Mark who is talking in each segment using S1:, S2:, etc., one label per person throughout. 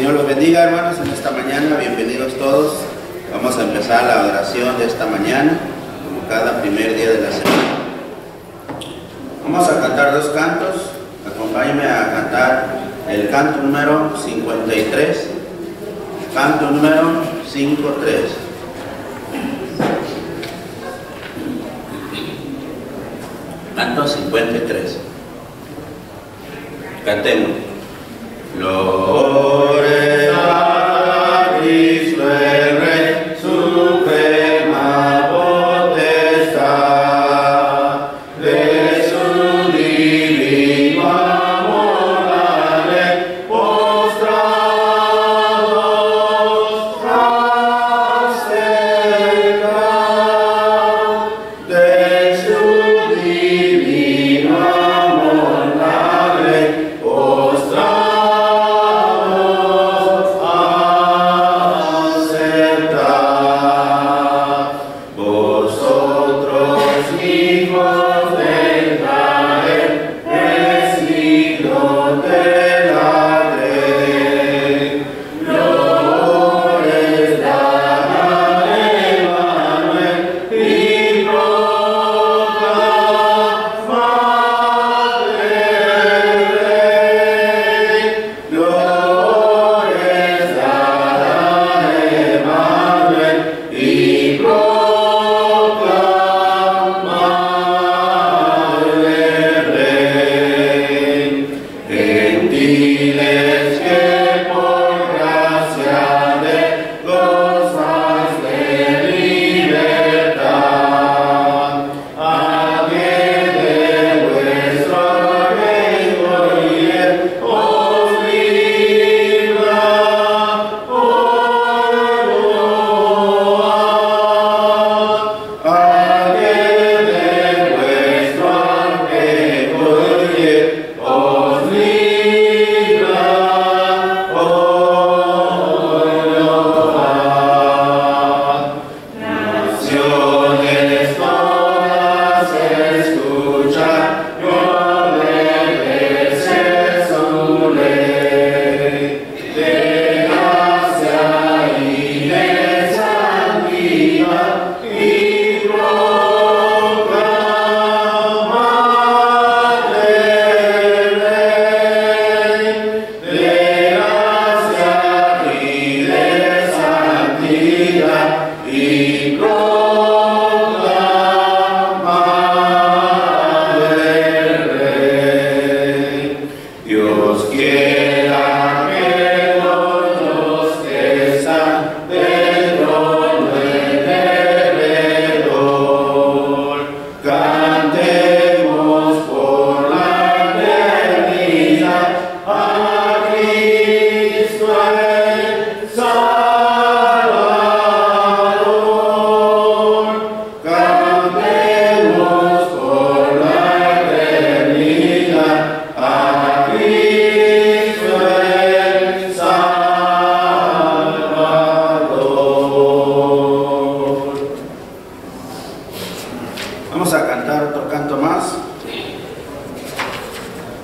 S1: Señor los bendiga, hermanos, en esta mañana. Bienvenidos todos. Vamos a empezar la oración de esta mañana, como cada primer día de la semana. Vamos a cantar dos cantos. Acompáñenme a cantar el canto número 53. Canto número 53. Canto 53. Cantemos. Gloria a Cristo el Rey, suprema potestad, de su divino amor dale postrados acerca, de su divino amor dale postrados.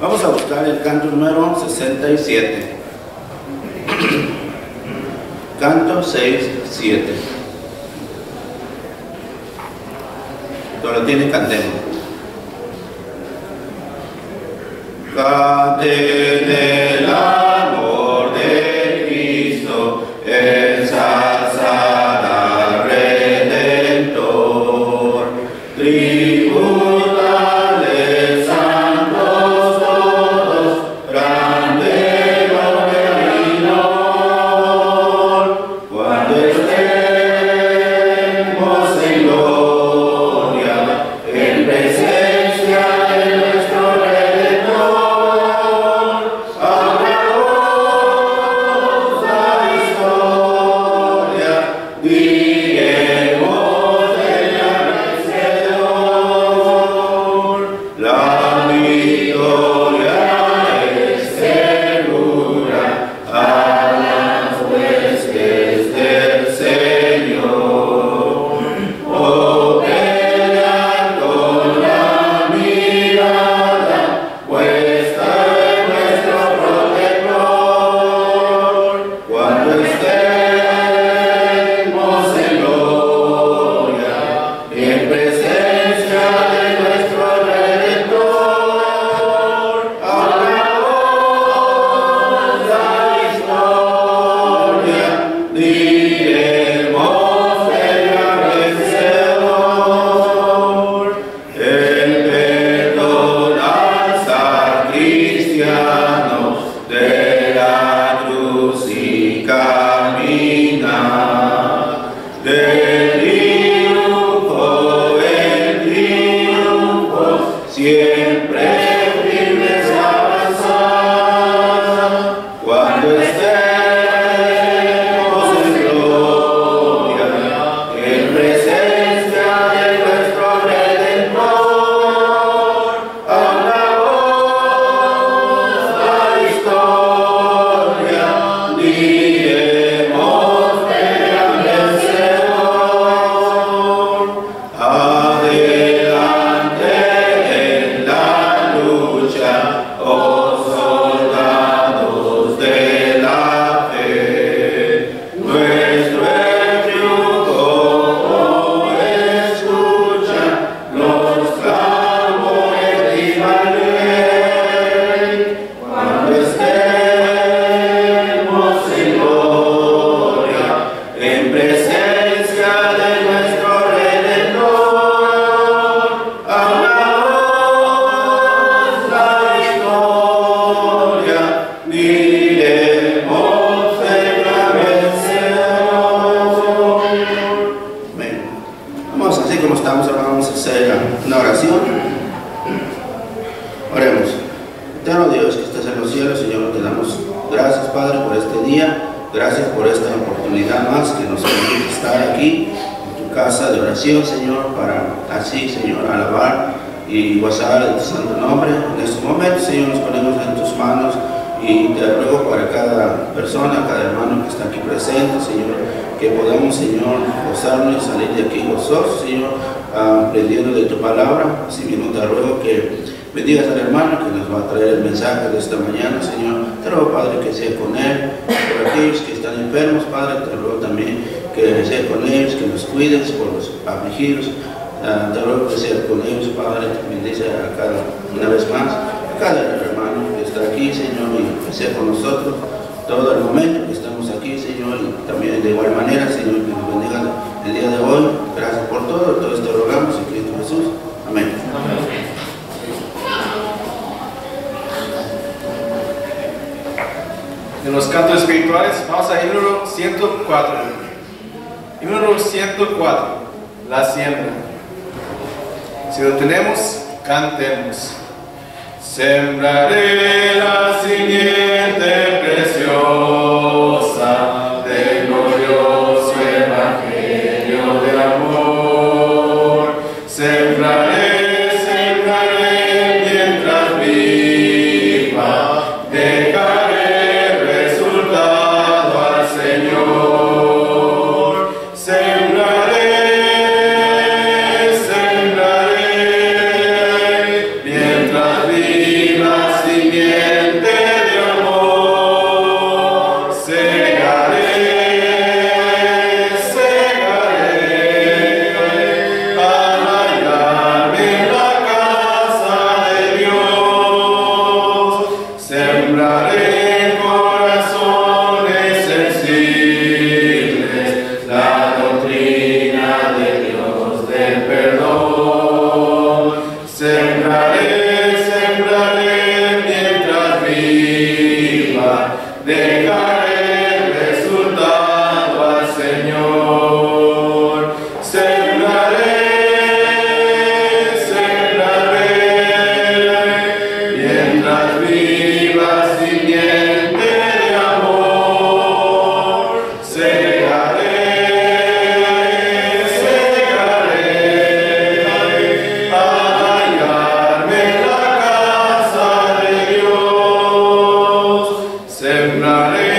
S1: Vamos a buscar el canto número 67. Canto 6-7. Todo lo tiene, cantemos. Cante del amor de Cristo, ensalzad al Redentor. Tributales santos todos, grande gloria y honor, cuando estemos en gloria, en presencia de nuestro Redentor. Así como estamos, ahora vamos a hacer una oración. Oremos. Eterno Dios que estás en los cielos, Señor, te damos gracias, Padre, por este día. Gracias por esta oportunidad más que nos permite estar aquí en tu casa de oración, Señor, para así, Señor, alabar y gozar de tu santo nombre. En este momento, Señor, nos ponemos en tus manos y te ruego para cada persona, cada hermano que está aquí presente, Señor, que podamos, Señor, gozarnos y salir de aquí gozosos, Señor, aprendiendo de tu palabra. Así mismo te ruego que bendigas al hermano que nos va a traer el mensaje de esta mañana, Señor. Te ruego, Padre, que sea con él. Por aquellos que están enfermos, Padre, te ruego también que sea con ellos, que nos cuides por los afligidos. Te ruego que sea con ellos, Padre. Bendice a una vez más a cada hermano que está aquí, Señor, y que sea con nosotros todo el momento que estamos aquí, Señor, y también de igual manera, Señor, que nos bendiga el día de hoy. Gracias por todo esto rogamos en Cristo Jesús. Amén. Amén.
S2: En los cantos espirituales vamos a himno 104. Himno 104, la siembra. Si lo tenemos, cantemos. Sembraré la simiente preciosa del glorioso evangelio del amor. Sembraré, sembraré mientras viva, dejaré resultado al Señor. Sembraré, sembraré mientras viva simiente de amor. Segaré, segaré al hallarme en la casa de Dios. Sembraré corazones sensibles la doctrina de Dios del perdón. Sembraré, sembraré mientras viva, dejaré resultado al Señor. Sembraré, sembraré mientras viva simiente de amor. Segaré, segaré al hallarme en la casa de Dios. Sembraré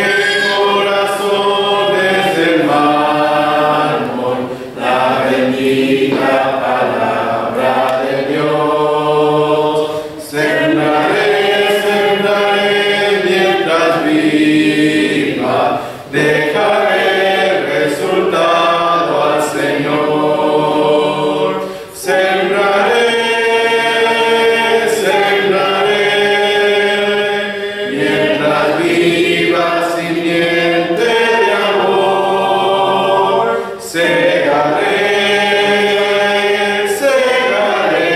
S2: corazones de mármol, la bendita palabra de Dios. Sembraré, sembraré mientras viva, dejaré resultado al Señor. Sembraré, sembraré mientras viva simiente de amor. Segaré, segaré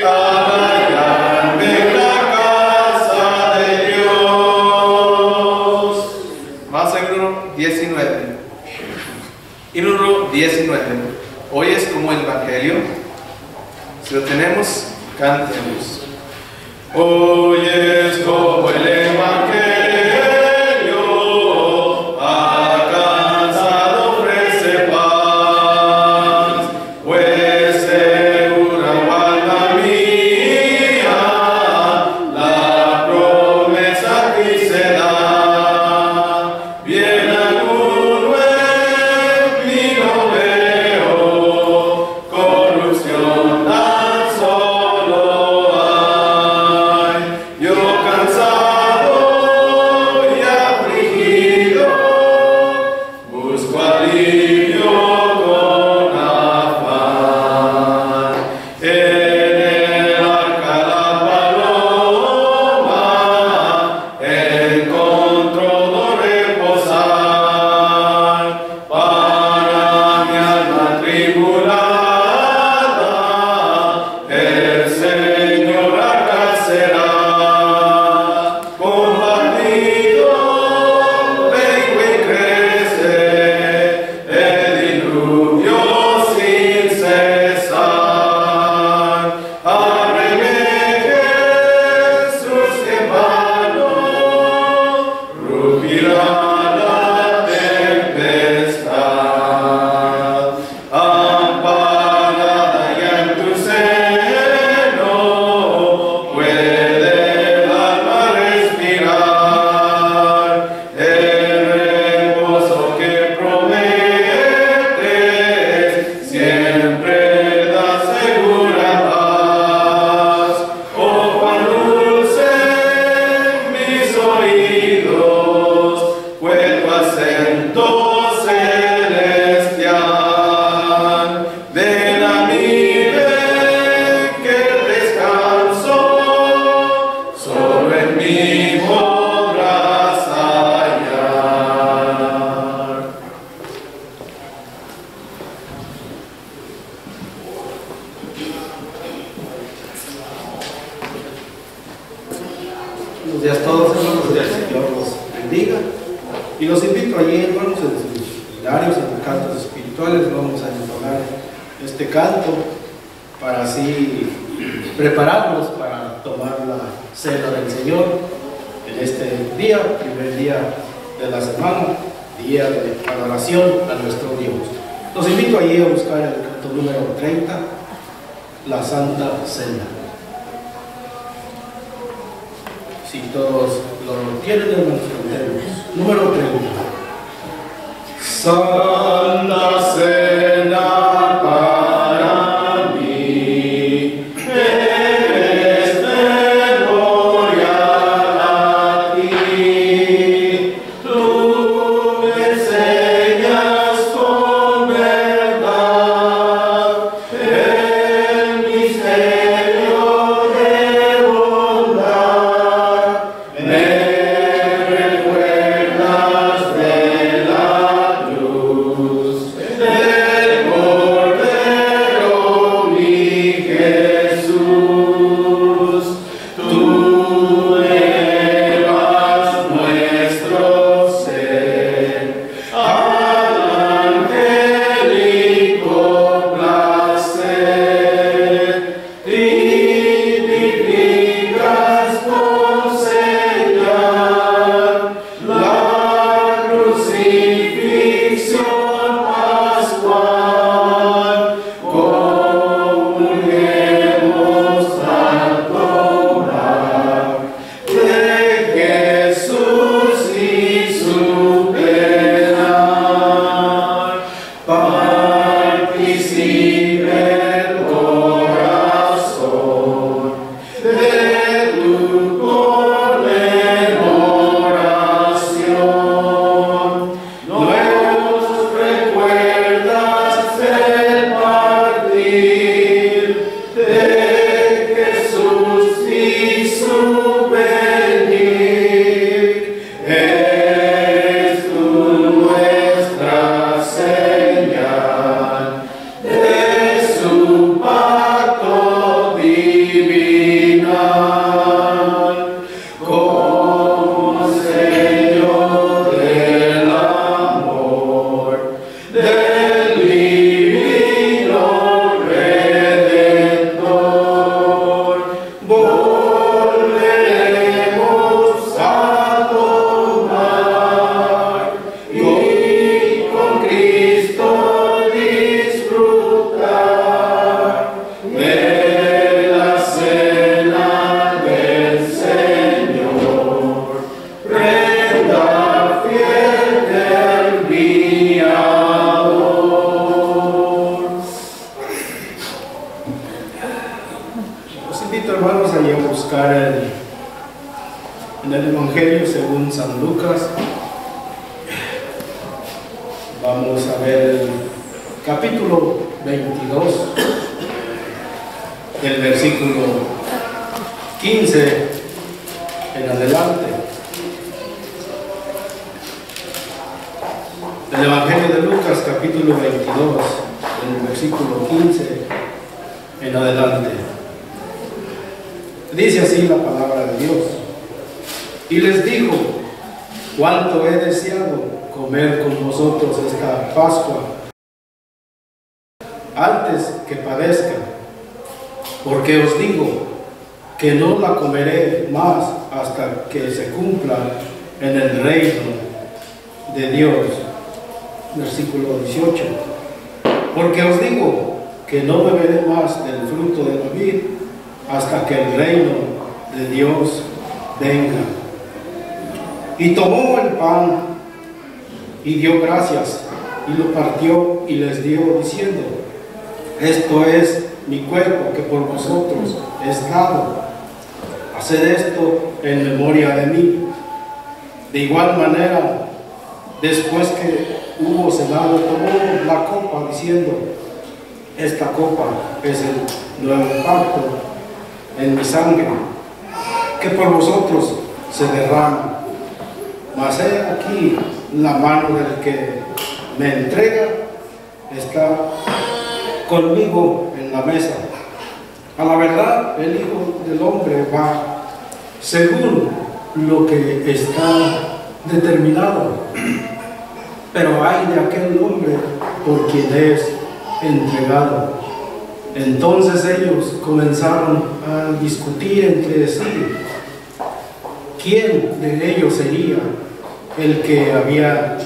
S2: al hallarme en la casa de Dios. Más en himno 19. Himno 19. Hoy es como el Evangelio. Si lo tenemos, cantemos. Hoy es como el Evangelio, alcanzado ofrece paz, pues segura guarda mía, la promesa que se da. Bien alguno en mí no veo, corrupción tan solo hay. Yo cansado
S3: Buenos días a todos, hermanos, que el Señor los bendiga. Y los invito allí, hermanos, en sus hilarios, en sus cantos espirituales. Vamos a entonar este canto para así prepararnos para tomar la cena del Señor en este día, primer día de la semana, día de adoración a nuestro Dios. Los invito allí a buscar el canto número 30, la Santa Cena. Si todos lo tienen, hermanos, cantemos. Número 30. Santa Cena para mí, eres de gloria a ti. Tú me enseñas con verdad el misterio de bondad. Me recuerdas de la cruz del Cordero mi Jesús. Tú elevas nuestro ser al angélico placer y vivificas con señal la crucifixión pascual. Comulguemos al tomar de Jesús y su pena. Participe el corazón de tu conmemoración. Nos recuerdas el partir de Jesús y su venir. Eres tú nuestra señal de su pacto divinal. Como sello del amor del divino Redentor, volveremos a tomar y con Cristo disfrutar de la cena del Señor, prenda fiel del Guiador. Los invito, hermanos, a buscar en el Evangelio según San Lucas. Vamos a ver el capítulo 22, del versículo 15 en adelante. El Evangelio de Lucas, capítulo 22, del versículo 15 en adelante. Dice así la palabra de Dios. Y les dijo: cuánto he deseado comer con vosotros esta Pascua antes que padezca, porque os digo que no la comeré más hasta que se cumpla en el reino de Dios. Versículo 18. Porque os digo que no beberé más del fruto de la vid hasta que el reino de Dios venga. Y tomó el pan y dio gracias y lo partió y les dio diciendo: esto es mi cuerpo que por vosotros es dado. Haced esto en memoria de mí. De igual manera, después que hubo cenado, tomó la copa diciendo: esta copa es el nuevo pacto en mi sangre, que por vosotros se derrama. Mas he aquí la mano del que me entrega está conmigo en la mesa. A la verdad, el Hijo del Hombre va según lo que está determinado, pero hay de aquel hombre por quien es entregado. Entonces ellos comenzaron a discutir entre sí quién de ellos sería el que había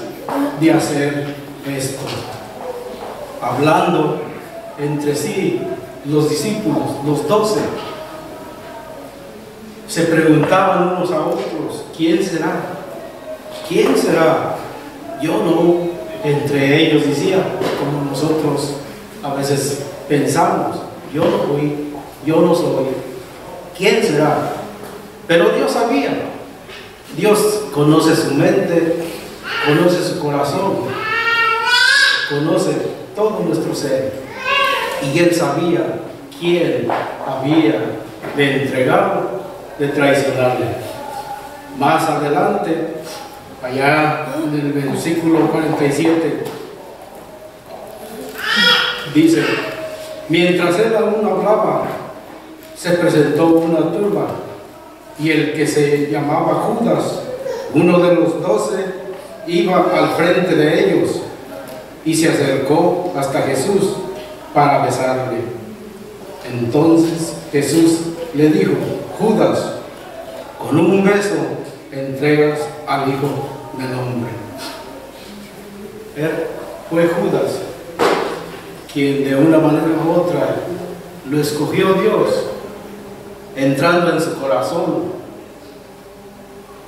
S3: de hacer esto. Hablando entre sí, los discípulos, los 12, se preguntaban unos a otros: ¿quién será? ¿Quién será? Yo no. Entre ellos decía, como nosotros a veces pensamos: yo no fui, yo no soy. ¿Quién será? Pero Dios sabía. Dios conoce su mente, conoce su corazón, conoce todo nuestro ser. Y Él sabía quién había de entregarlo, de traicionarle. Más adelante, allá en el versículo 47, dice: mientras él aún hablaba, se presentó una turba, y el que se llamaba Judas, uno de los 12, iba al frente de ellos y se acercó hasta Jesús para besarle. Entonces Jesús le dijo: Judas, con un beso entregas al Hijo del Hombre. Fue Judas quien de una manera u otra lo escogió Dios, entrando en su corazón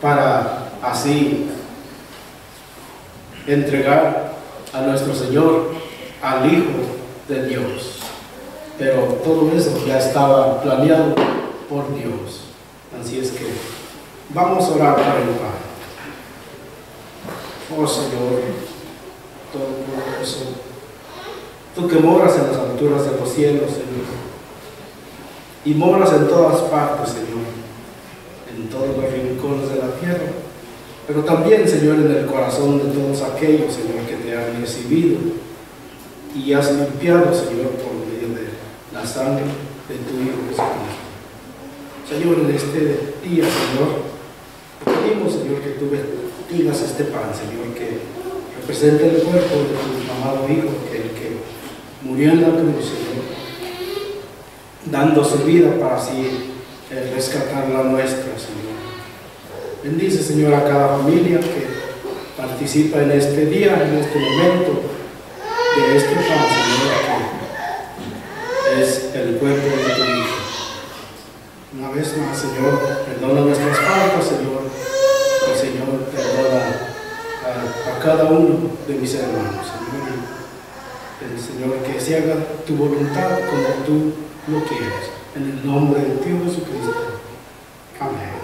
S3: para así entregar a nuestro Señor, al Hijo de Dios. Pero todo eso ya estaba planeado por Dios. Así es que vamos a orar para el Padre. Oh Señor Todopoderoso, tú que moras en las alturas de los cielos, Señor, y moras en todas partes, Señor, en todos los rincones de la tierra, pero también, Señor, en el corazón de todos aquellos, Señor, que te han recibido y has limpiado, Señor, por medio de la sangre de tu Hijo Jesucristo. Señor, en este día, Señor, te pedimos, Señor, que tú bendigas este pan, Señor, que representa el cuerpo de tu amado Hijo, que el que murió en la cruz, Señor, dando su vida para así rescatar la nuestra, Señor. Bendice, Señor, a cada familia que participa en este día, en este momento, de este pan, Señor, que es el cuerpo de tu Hijo. Una vez más, Señor, perdona nuestras faltas, Señor, y Señor, perdona a cada uno de mis hermanos, Señor, que se haga tu voluntad como tú lo quieres, en el nombre de Dios Jesucristo. Amén.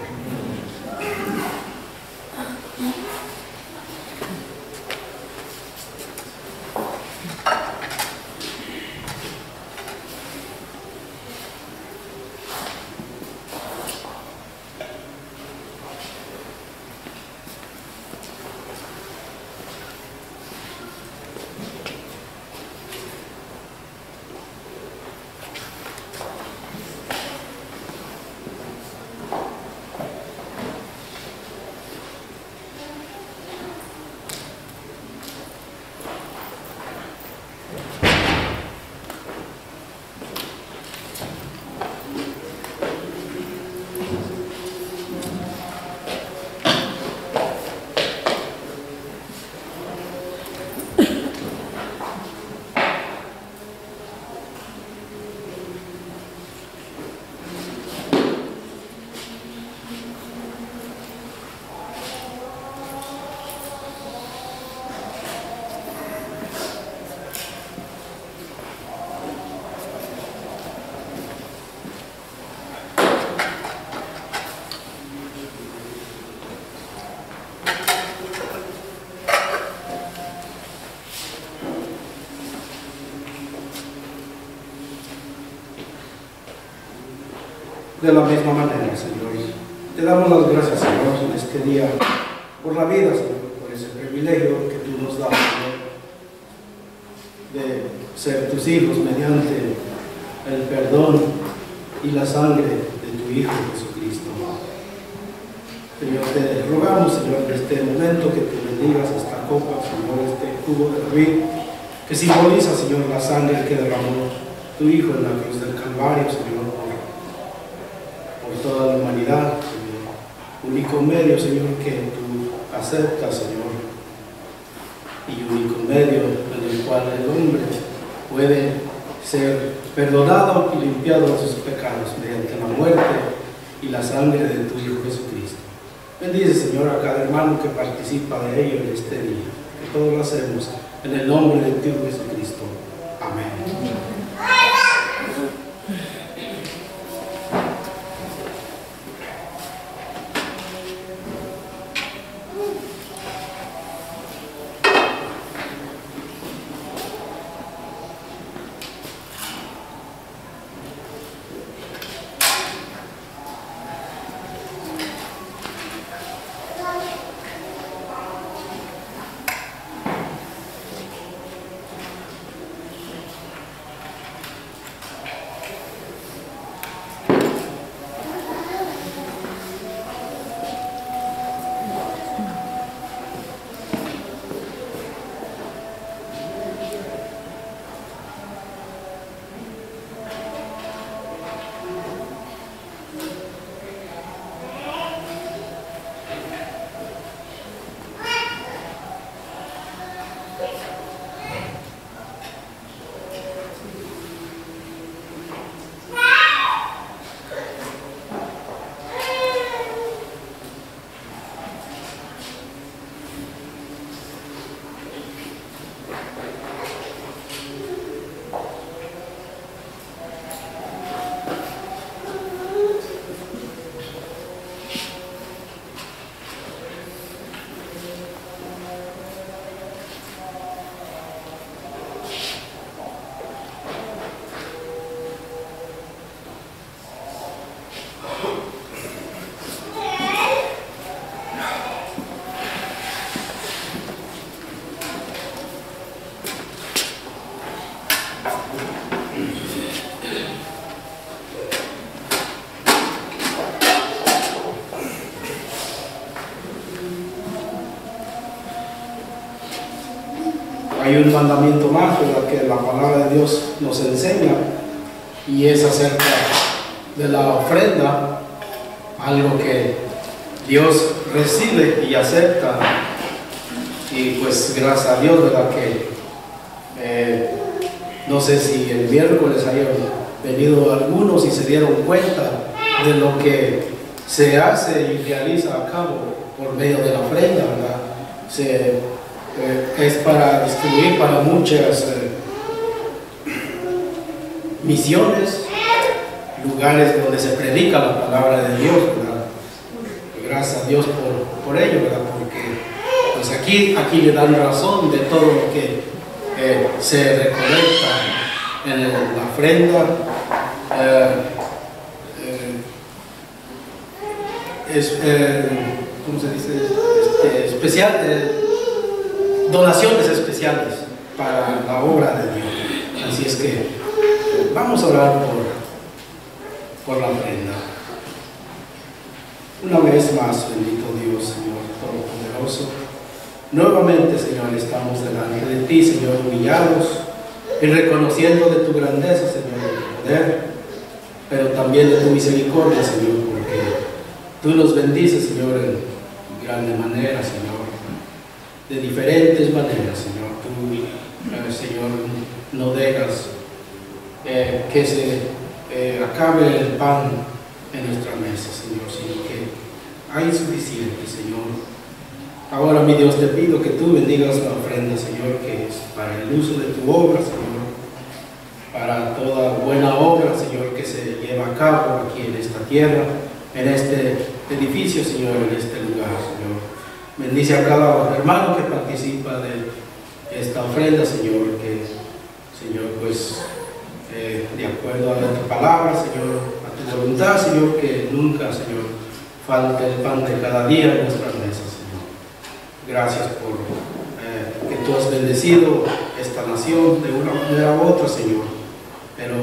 S3: de la misma manera, Señor. Te damos las gracias, Señor, en este día, por la vida, Señor, por ese privilegio que tú nos das, Señor, de ser tus hijos mediante el perdón y la sangre de tu Hijo Jesucristo. Señor, te rogamos, Señor, en este momento que tú bendigas esta copa, Señor, este jugo de la vid, que simboliza, Señor, la sangre que derramó tu Hijo en la cruz del Calvario, Señor, por toda la humanidad, Señor. Único medio, Señor, que tú aceptas, Señor, y único medio en el cual el hombre puede ser perdonado y limpiado de sus pecados mediante la muerte y la sangre de tu Hijo Jesucristo. Bendice, Señor, a cada hermano que participa de ello en este día. Que todo lo hacemos en el nombre de tu Hijo Jesucristo. Amén. Hay un mandamiento más, ¿verdad?, que la palabra de Dios nos enseña, y es acerca de la ofrenda, algo que Dios recibe y acepta. Y pues gracias a Dios, ¿verdad?, que no sé si el miércoles hayan venido algunos y se dieron cuenta de lo que se hace y realiza a cabo por medio de la ofrenda, ¿verdad? Es para distribuir para muchas misiones, lugares donde se predica la palabra de Dios, ¿verdad? Gracias a Dios por ello, ¿verdad? Porque pues aquí le dan razón de todo lo que se recolecta en la ofrenda. ¿Cómo se dice? Especial. Donaciones especiales para la obra de Dios. Así es que vamos a orar por la ofrenda. Una vez más, bendito Dios, Señor Todopoderoso, nuevamente, Señor, estamos delante de ti, Señor, humillados y reconociendo de tu grandeza, Señor, de tu poder, pero también de tu misericordia, Señor, porque tú nos bendices, Señor, en grande manera, Señor, de diferentes maneras, Señor. Tú, Señor, no dejas que se acabe el pan en nuestra mesa, Señor, sino que hay suficiente, Señor. Ahora, mi Dios, te pido que tú bendigas la ofrenda, Señor, que es para el uso de tu obra, Señor, para toda buena obra, Señor, que se lleva a cabo aquí en esta tierra, en este edificio, Señor, en este lugar, Señor. Bendice a cada hermano que participa de esta ofrenda, Señor, que, Señor, pues, de acuerdo a tu palabra, Señor, a tu voluntad, Señor, que nunca, Señor, falte el pan de cada día en nuestras mesas, Señor. Gracias por que tú has bendecido esta nación de una manera u otra, Señor. Pero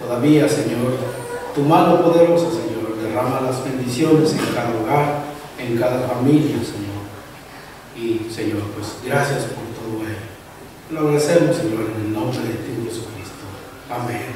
S3: todavía, Señor, tu mano poderosa, Señor, derrama las bendiciones en cada hogar, en cada familia, Señor. Y, Señor, pues gracias por todo ello. Lo agradecemos, Señor, en el nombre de ti, Jesucristo. Amén.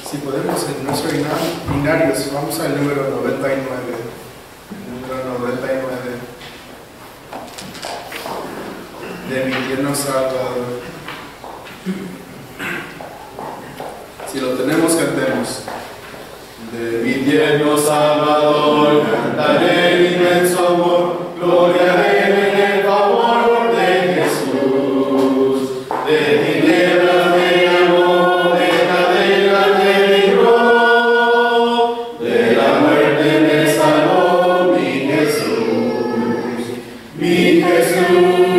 S2: Si podemos, en nuestros binarios, vamos al número 99. Número 99. De mi tierno Salvador. Si lo tenemos, cantemos. De mi tierno Salvador, cantaré el inmenso amor, gloriaré en el favor de Jesús. De tinieblas me llamó, de cadenas me libró, de la muerte me salvó mi Jesús. Mi Jesús.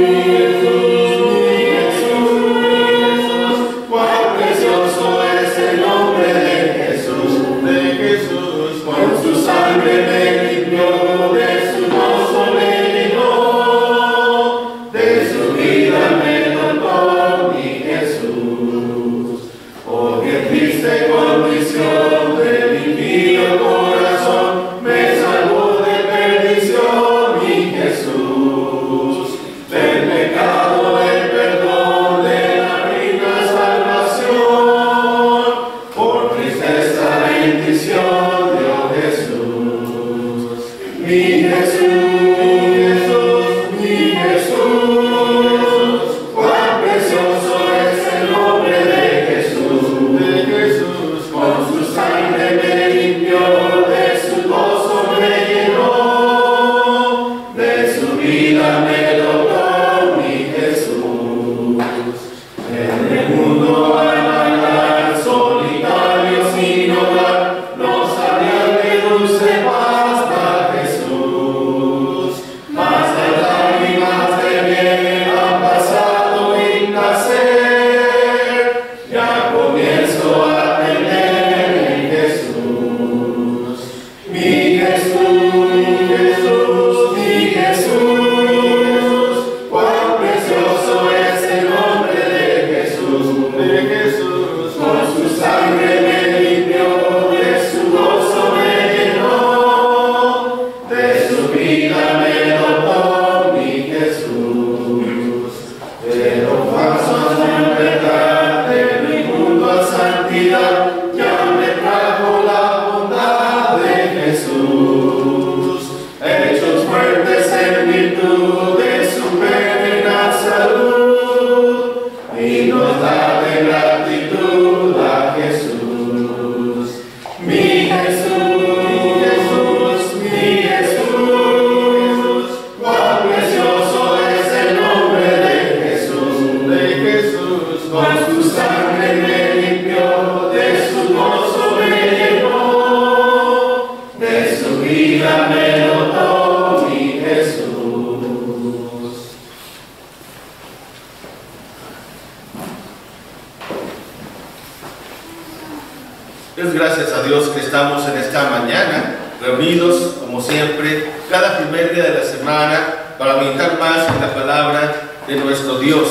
S2: Gracias a Dios que estamos en esta mañana reunidos como siempre cada primer día de la semana para meditar más en la palabra de nuestro Dios.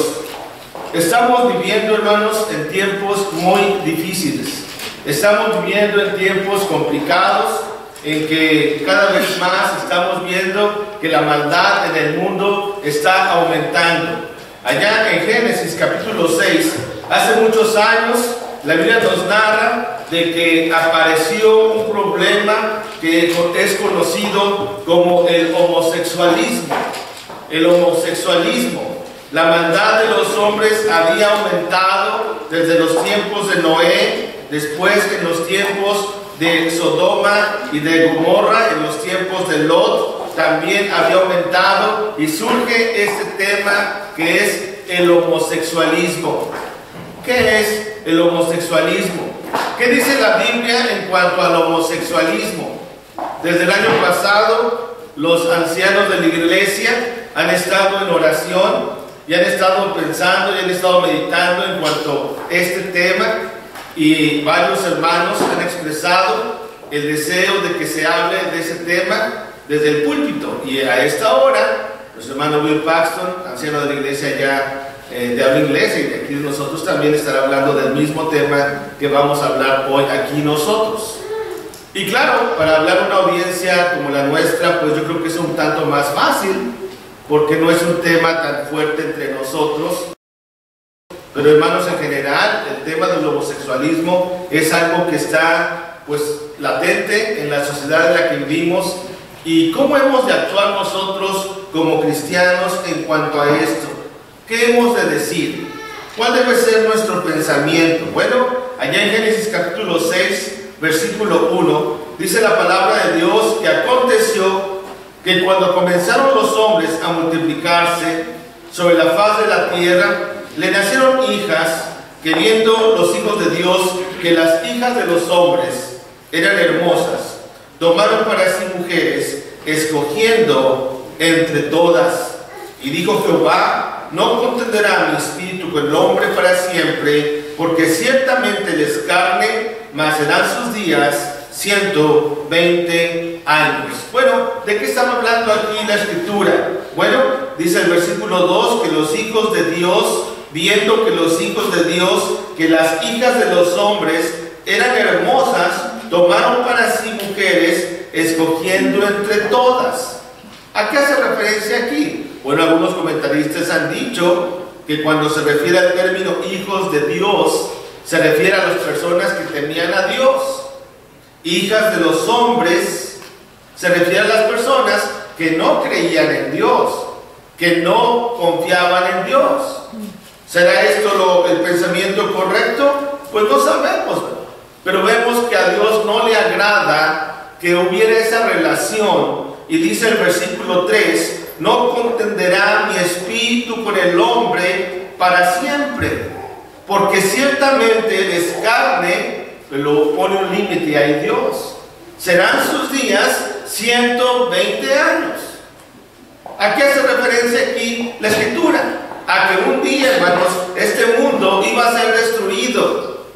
S2: Estamos viviendo, hermanos, en tiempos muy difíciles. Estamos viviendo en tiempos complicados en que cada vez más estamos viendo que la maldad en el mundo está aumentando. Allá en Génesis capítulo 6, hace muchos años, la Biblia nos narra de que apareció un problema que es conocido como el homosexualismo. El homosexualismo. La maldad de los hombres había aumentado desde los tiempos de Noé, después en los tiempos de Sodoma y de Gomorra, en los tiempos de Lot, también había aumentado y surge este tema que es el homosexualismo. ¿Qué es el homosexualismo? ¿Qué dice la Biblia en cuanto al homosexualismo? Desde el año pasado, los ancianos de la iglesia han estado en oración y han estado pensando y han estado meditando en cuanto a este tema, y varios hermanos han expresado el deseo de que se hable de ese tema desde el púlpito. Y a esta hora, nuestro hermano Will Paxton, anciano de la iglesia ya de habla inglesa, y de aquí nosotros también estará hablando del mismo tema que vamos a hablar hoy aquí nosotros. Y claro, para hablar a una audiencia como la nuestra, pues yo creo que es un tanto más fácil, porque no es un tema tan fuerte entre nosotros. Pero hermanos, en general, el tema del homosexualismo es algo que está pues latente en la sociedad en la que vivimos. ¿Y cómo hemos de actuar nosotros como cristianos en cuanto a esto? ¿Qué hemos de decir? ¿Cuál debe ser nuestro pensamiento? Bueno, allá en Génesis capítulo 6, versículo 1, dice la palabra de Dios que aconteció que cuando comenzaron los hombres a multiplicarse sobre la faz de la tierra, le nacieron hijas, queriendo los hijos de Dios que las hijas de los hombres eran hermosas, tomaron para sí mujeres, escogiendo entre todas. Y dijo Jehová: no contenderá mi espíritu con el hombre para siempre, porque ciertamente les carne, mas serán sus días 120 años. Bueno, ¿de qué estamos hablando aquí la escritura? Bueno, dice el versículo 2 que los hijos de Dios, viendo que los hijos de Dios, que las hijas de los hombres eran hermosas, tomaron para sí mujeres, escogiendo entre todas. ¿A qué hace referencia aquí? Bueno, algunos comentaristas han dicho que cuando se refiere al término hijos de Dios, se refiere a las personas que temían a Dios. Hijas de los hombres se refiere a las personas que no creían en Dios, que no confiaban en Dios. ¿Será esto el pensamiento correcto? Pues no sabemos, pero vemos que a Dios no le agrada que hubiera esa relación, y dice el versículo 3, no contenderá mi espíritu con el hombre para siempre, porque ciertamente es carne, pero pone un límite ahí Dios, serán sus días 120 años. ¿A qué hace referencia aquí la escritura? A que un día, hermanos, este mundo iba a ser destruido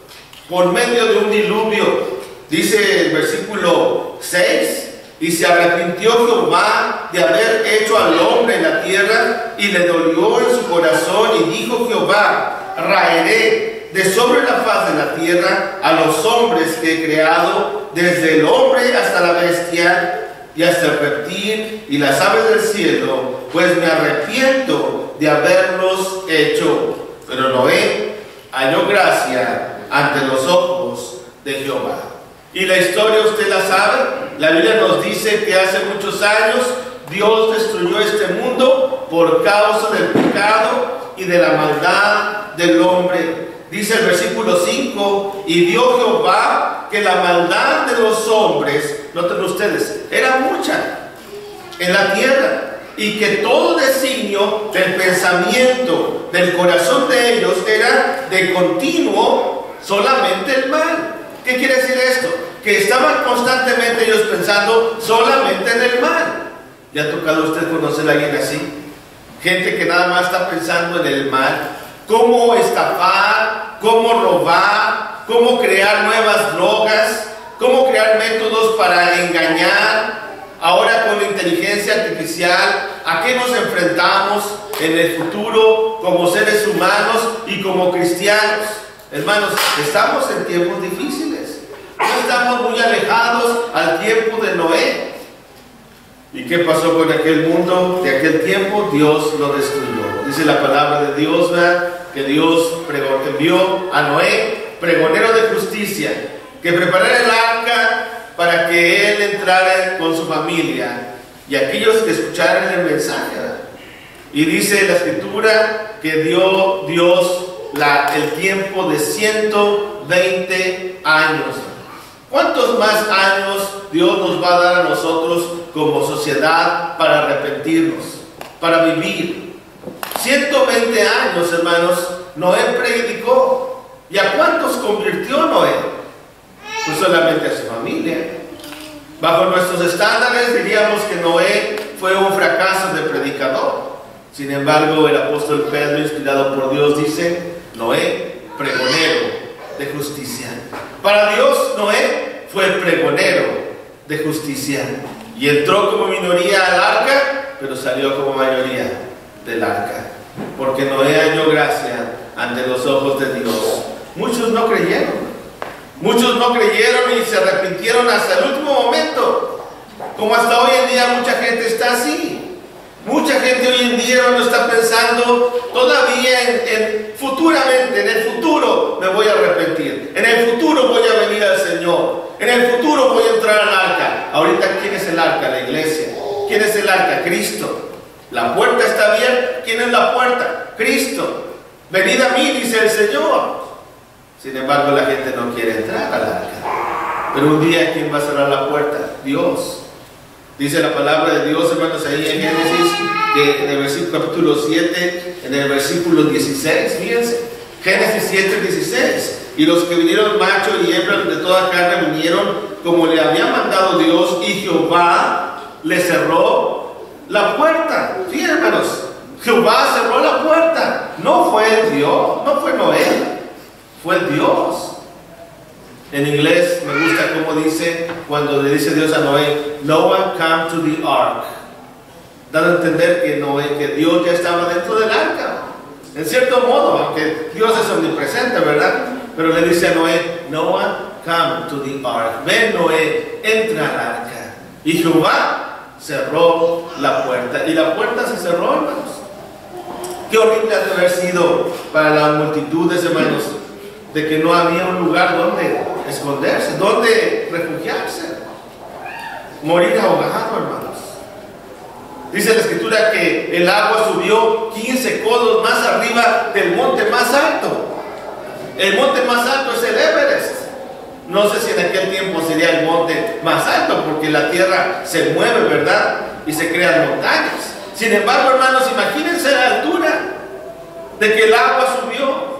S2: por medio de un diluvio. Dice el versículo 6, y se arrepintió Jehová de haber hecho al hombre en la tierra, y le dolió en su corazón, y dijo Jehová: raeré de sobre la faz de la tierra a los hombres que he creado, desde el hombre hasta la bestia, y hasta el reptil y las aves del cielo, pues me arrepiento de haberlos hecho. Pero Noé halló gracia ante los ojos de Jehová. Y la historia usted la sabe. La Biblia nos dice que hace muchos años Dios destruyó este mundo por causa del pecado y de la maldad del hombre. Dice el versículo 5, y vio Jehová que la maldad de los hombres, noten ustedes, era mucha en la tierra, y que todo designio del pensamiento del corazón de ellos era de continuo solamente el mal. ¿Qué quiere decir esto? Que estaban constantemente ellos pensando solamente en el mal. ¿Ya ha tocado a usted conocer a alguien así? Gente que nada más está pensando en el mal. Cómo estafar, cómo robar, cómo crear nuevas drogas, cómo crear métodos para engañar. Ahora con la inteligencia artificial, ¿a qué nos enfrentamos en el futuro como seres humanos y como cristianos? Hermanos, estamos en tiempos difíciles.
S4: No estamos muy alejados al tiempo de Noé. ¿Y qué pasó con aquel mundo de aquel tiempo? Dios lo destruyó. Dice la palabra de Dios, ¿verdad?, que Dios envió a Noé, pregonero de justicia, que preparara el arca para que él entrara con su familia y aquellos que escucharan el mensaje, ¿verdad? Y dice la escritura que dio Dios el tiempo de 120 años. ¿Cuántos más años Dios nos va a dar a nosotros como sociedad para arrepentirnos, para vivir? 120 años, hermanos. Noé predicó. ¿Y a cuántos convirtió Noé? Pues solamente a su familia. Bajo nuestros estándares diríamos que Noé fue un fracaso de predicador. Sin embargo, el apóstol Pedro, inspirado por Dios, dice: Noé, pregonero de justicia. Para Dios, Noé fue pregonero de justicia. Y entró como minoría al arca, pero salió como mayoría del arca. Porque Noé halló gracia ante los ojos de Dios. Muchos no creyeron. Muchos no creyeron y se arrepintieron hasta el último momento. Como hasta hoy en día mucha gente está así. Mucha gente hoy en día no está pensando todavía futuramente, en el futuro me voy a arrepentir, en el futuro voy a venir al Señor, en el futuro voy a entrar al arca. Ahorita, ¿quién es el arca? La iglesia. ¿Quién es el arca? Cristo. La puerta está abierta. ¿Quién es la puerta? Cristo. Venid a mí, dice el Señor. Sin embargo, la gente no quiere entrar al arca. Pero un día, ¿quién va a cerrar la puerta? Dios. Dice la palabra de Dios, hermanos, ahí en Génesis, que en el versículo capítulo 7, en el versículo 16, fíjense, Génesis 7, 16. Y los que vinieron macho y hembra de toda carne vinieron como le había mandado Dios, y Jehová le cerró la puerta. Sí, hermanos, Jehová cerró la puerta. No fue Dios, no fue Noé, fue Dios. En inglés me gusta cómo dice, cuando le dice Dios a Noé, Noah come to the ark, dando a entender que Dios ya estaba dentro del arca. En cierto modo, aunque Dios es omnipresente, ¿verdad? Pero le dice a Noé, Noah come to the ark. Ven, Noé, entra al arca. Y Jehová cerró la puerta. Y la puerta se cerró, hermanos. Qué horrible ha de haber sido para las multitudes, hermanos, de que no había un lugar donde esconderse, donde refugiarse, morir ahogado, hermanos. Dice la escritura que el agua subió 15 codos más arriba del monte más alto. El monte más alto es el Everest. No sé si en aquel tiempo sería el monte más alto, porque la tierra se mueve, ¿verdad? Y se crean montañas. Sin embargo, hermanos, imagínense la altura de que el agua subió.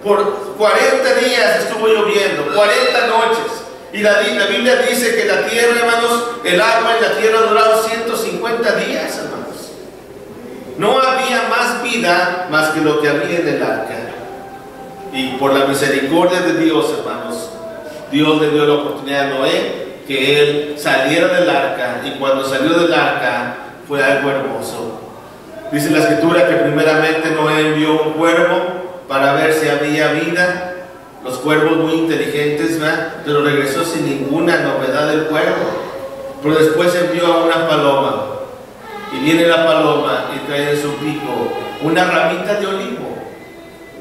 S4: Por 40 días estuvo lloviendo, 40 noches. Y la Biblia dice que la tierra, hermanos, el agua en la tierra ha durado 150 días, hermanos. No había más vida más que lo que había en el arca. Y por la misericordia de Dios, hermanos, Dios le dio la oportunidad a Noé que él saliera del arca. Y cuando salió del arca fue algo hermoso. Dice la escritura que primeramente Noé envió un cuervo para ver si había vida. Los cuervos muy inteligentes, ¿verdad? Pero regresó sin ninguna novedad del cuervo. Pero después envió a una paloma. Y viene la paloma y trae en su pico una ramita de olivo.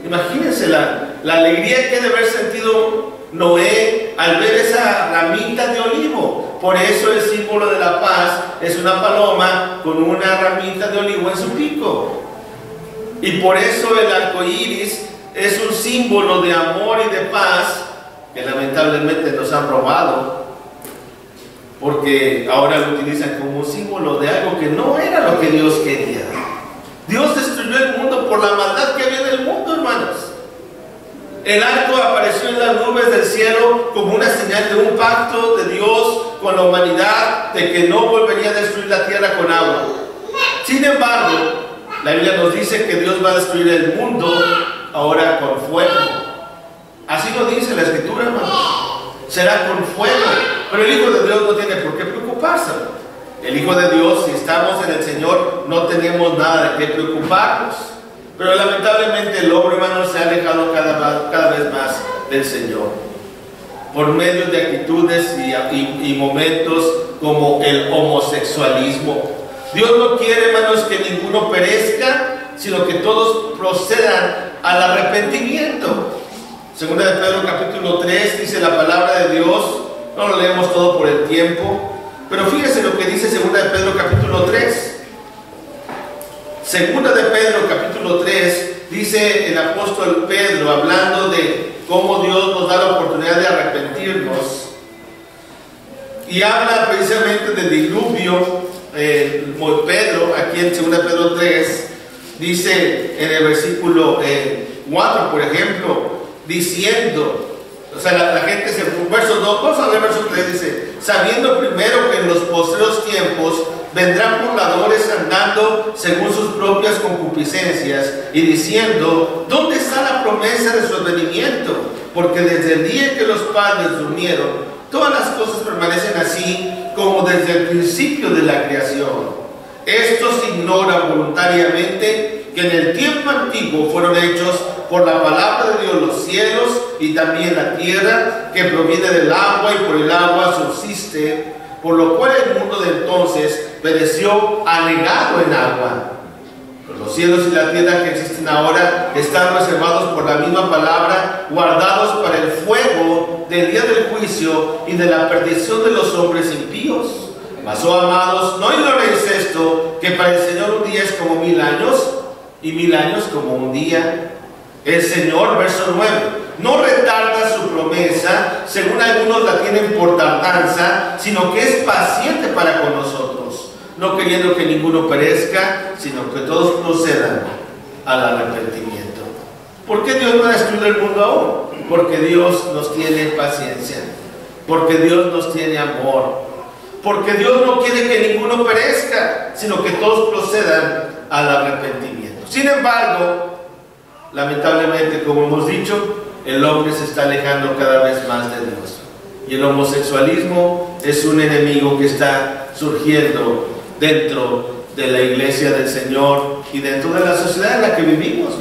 S4: Imagínense la alegría que debe haber sentido Noé al ver esa ramita de olivo. Por eso el símbolo de la paz es una paloma con una ramita de olivo en su pico. Y por eso el arco iris es un símbolo de amor y de paz que lamentablemente nos han robado, porque ahora lo utilizan como un símbolo de algo que no era lo que Dios quería. Dios destruyó el mundo por la maldad que había en el mundo, hermanos. El arco apareció en las nubes del cielo como una señal de un pacto de Dios con la humanidad, de que no volvería a destruir la tierra con agua. Sin embargo, la Biblia nos dice que Dios va a destruir el mundo ahora con fuego. Así lo dice la escritura, hermanos. Será con fuego. Pero el Hijo de Dios no tiene por qué preocuparse. El Hijo de Dios, si estamos en el Señor, no tenemos nada de qué preocuparnos. Pero lamentablemente el hombre, hermano, se ha alejado cada vez más del Señor. por medio de actitudes y momentos como el homosexualismo. Dios no quiere, hermanos, que ninguno perezca, sino que todos procedan al arrepentimiento. Segunda de Pedro capítulo 3 dice la palabra de Dios, no lo leemos todo por el tiempo, pero fíjese lo que dice Segunda de Pedro capítulo 3. Segunda de Pedro capítulo 3 dice el apóstol Pedro, hablando de cómo Dios nos da la oportunidad de arrepentirnos, y habla precisamente del diluvio. Pedro, aquí en 2 Pedro 3, dice en el versículo 4, por ejemplo, diciendo, o sea, la gente se, verso 2, vamos a ver verso 3, dice, sabiendo primero que en los postreros tiempos vendrán burladores andando según sus propias concupiscencias y diciendo, ¿dónde está la promesa de su advenimiento? Porque desde el día en que los padres durmieron, todas las cosas permanecen así como desde el principio de la creación. Estos ignoran voluntariamente que en el tiempo antiguo fueron hechos por la palabra de Dios los cielos y también la tierra, que proviene del agua y por el agua subsiste, por lo cual el mundo de entonces pereció anegado en agua. Pero los cielos y la tierra que existen ahora están reservados por la misma palabra, guardados para el fuego del día del juicio y de la perdición de los hombres impíos. Mas, oh amados, no ignoréis esto, que para el Señor un día es como 1000 años, y 1000 años como un día. El Señor, verso 9, no retarda su promesa, según algunos la tienen por tardanza, sino que es paciente para con nosotros, no queriendo que ninguno perezca, sino que todos procedan al arrepentimiento. ¿Por qué Dios no ha destruido el mundo aún? Porque Dios nos tiene paciencia, porque Dios nos tiene amor, porque Dios no quiere que ninguno perezca, sino que todos procedan al arrepentimiento. Sin embargo, lamentablemente, como hemos dicho, el hombre se está alejando cada vez más de Dios. Y el homosexualismo es un enemigo que está surgiendo dentro de la iglesia del Señor y dentro de la sociedad en la que vivimos.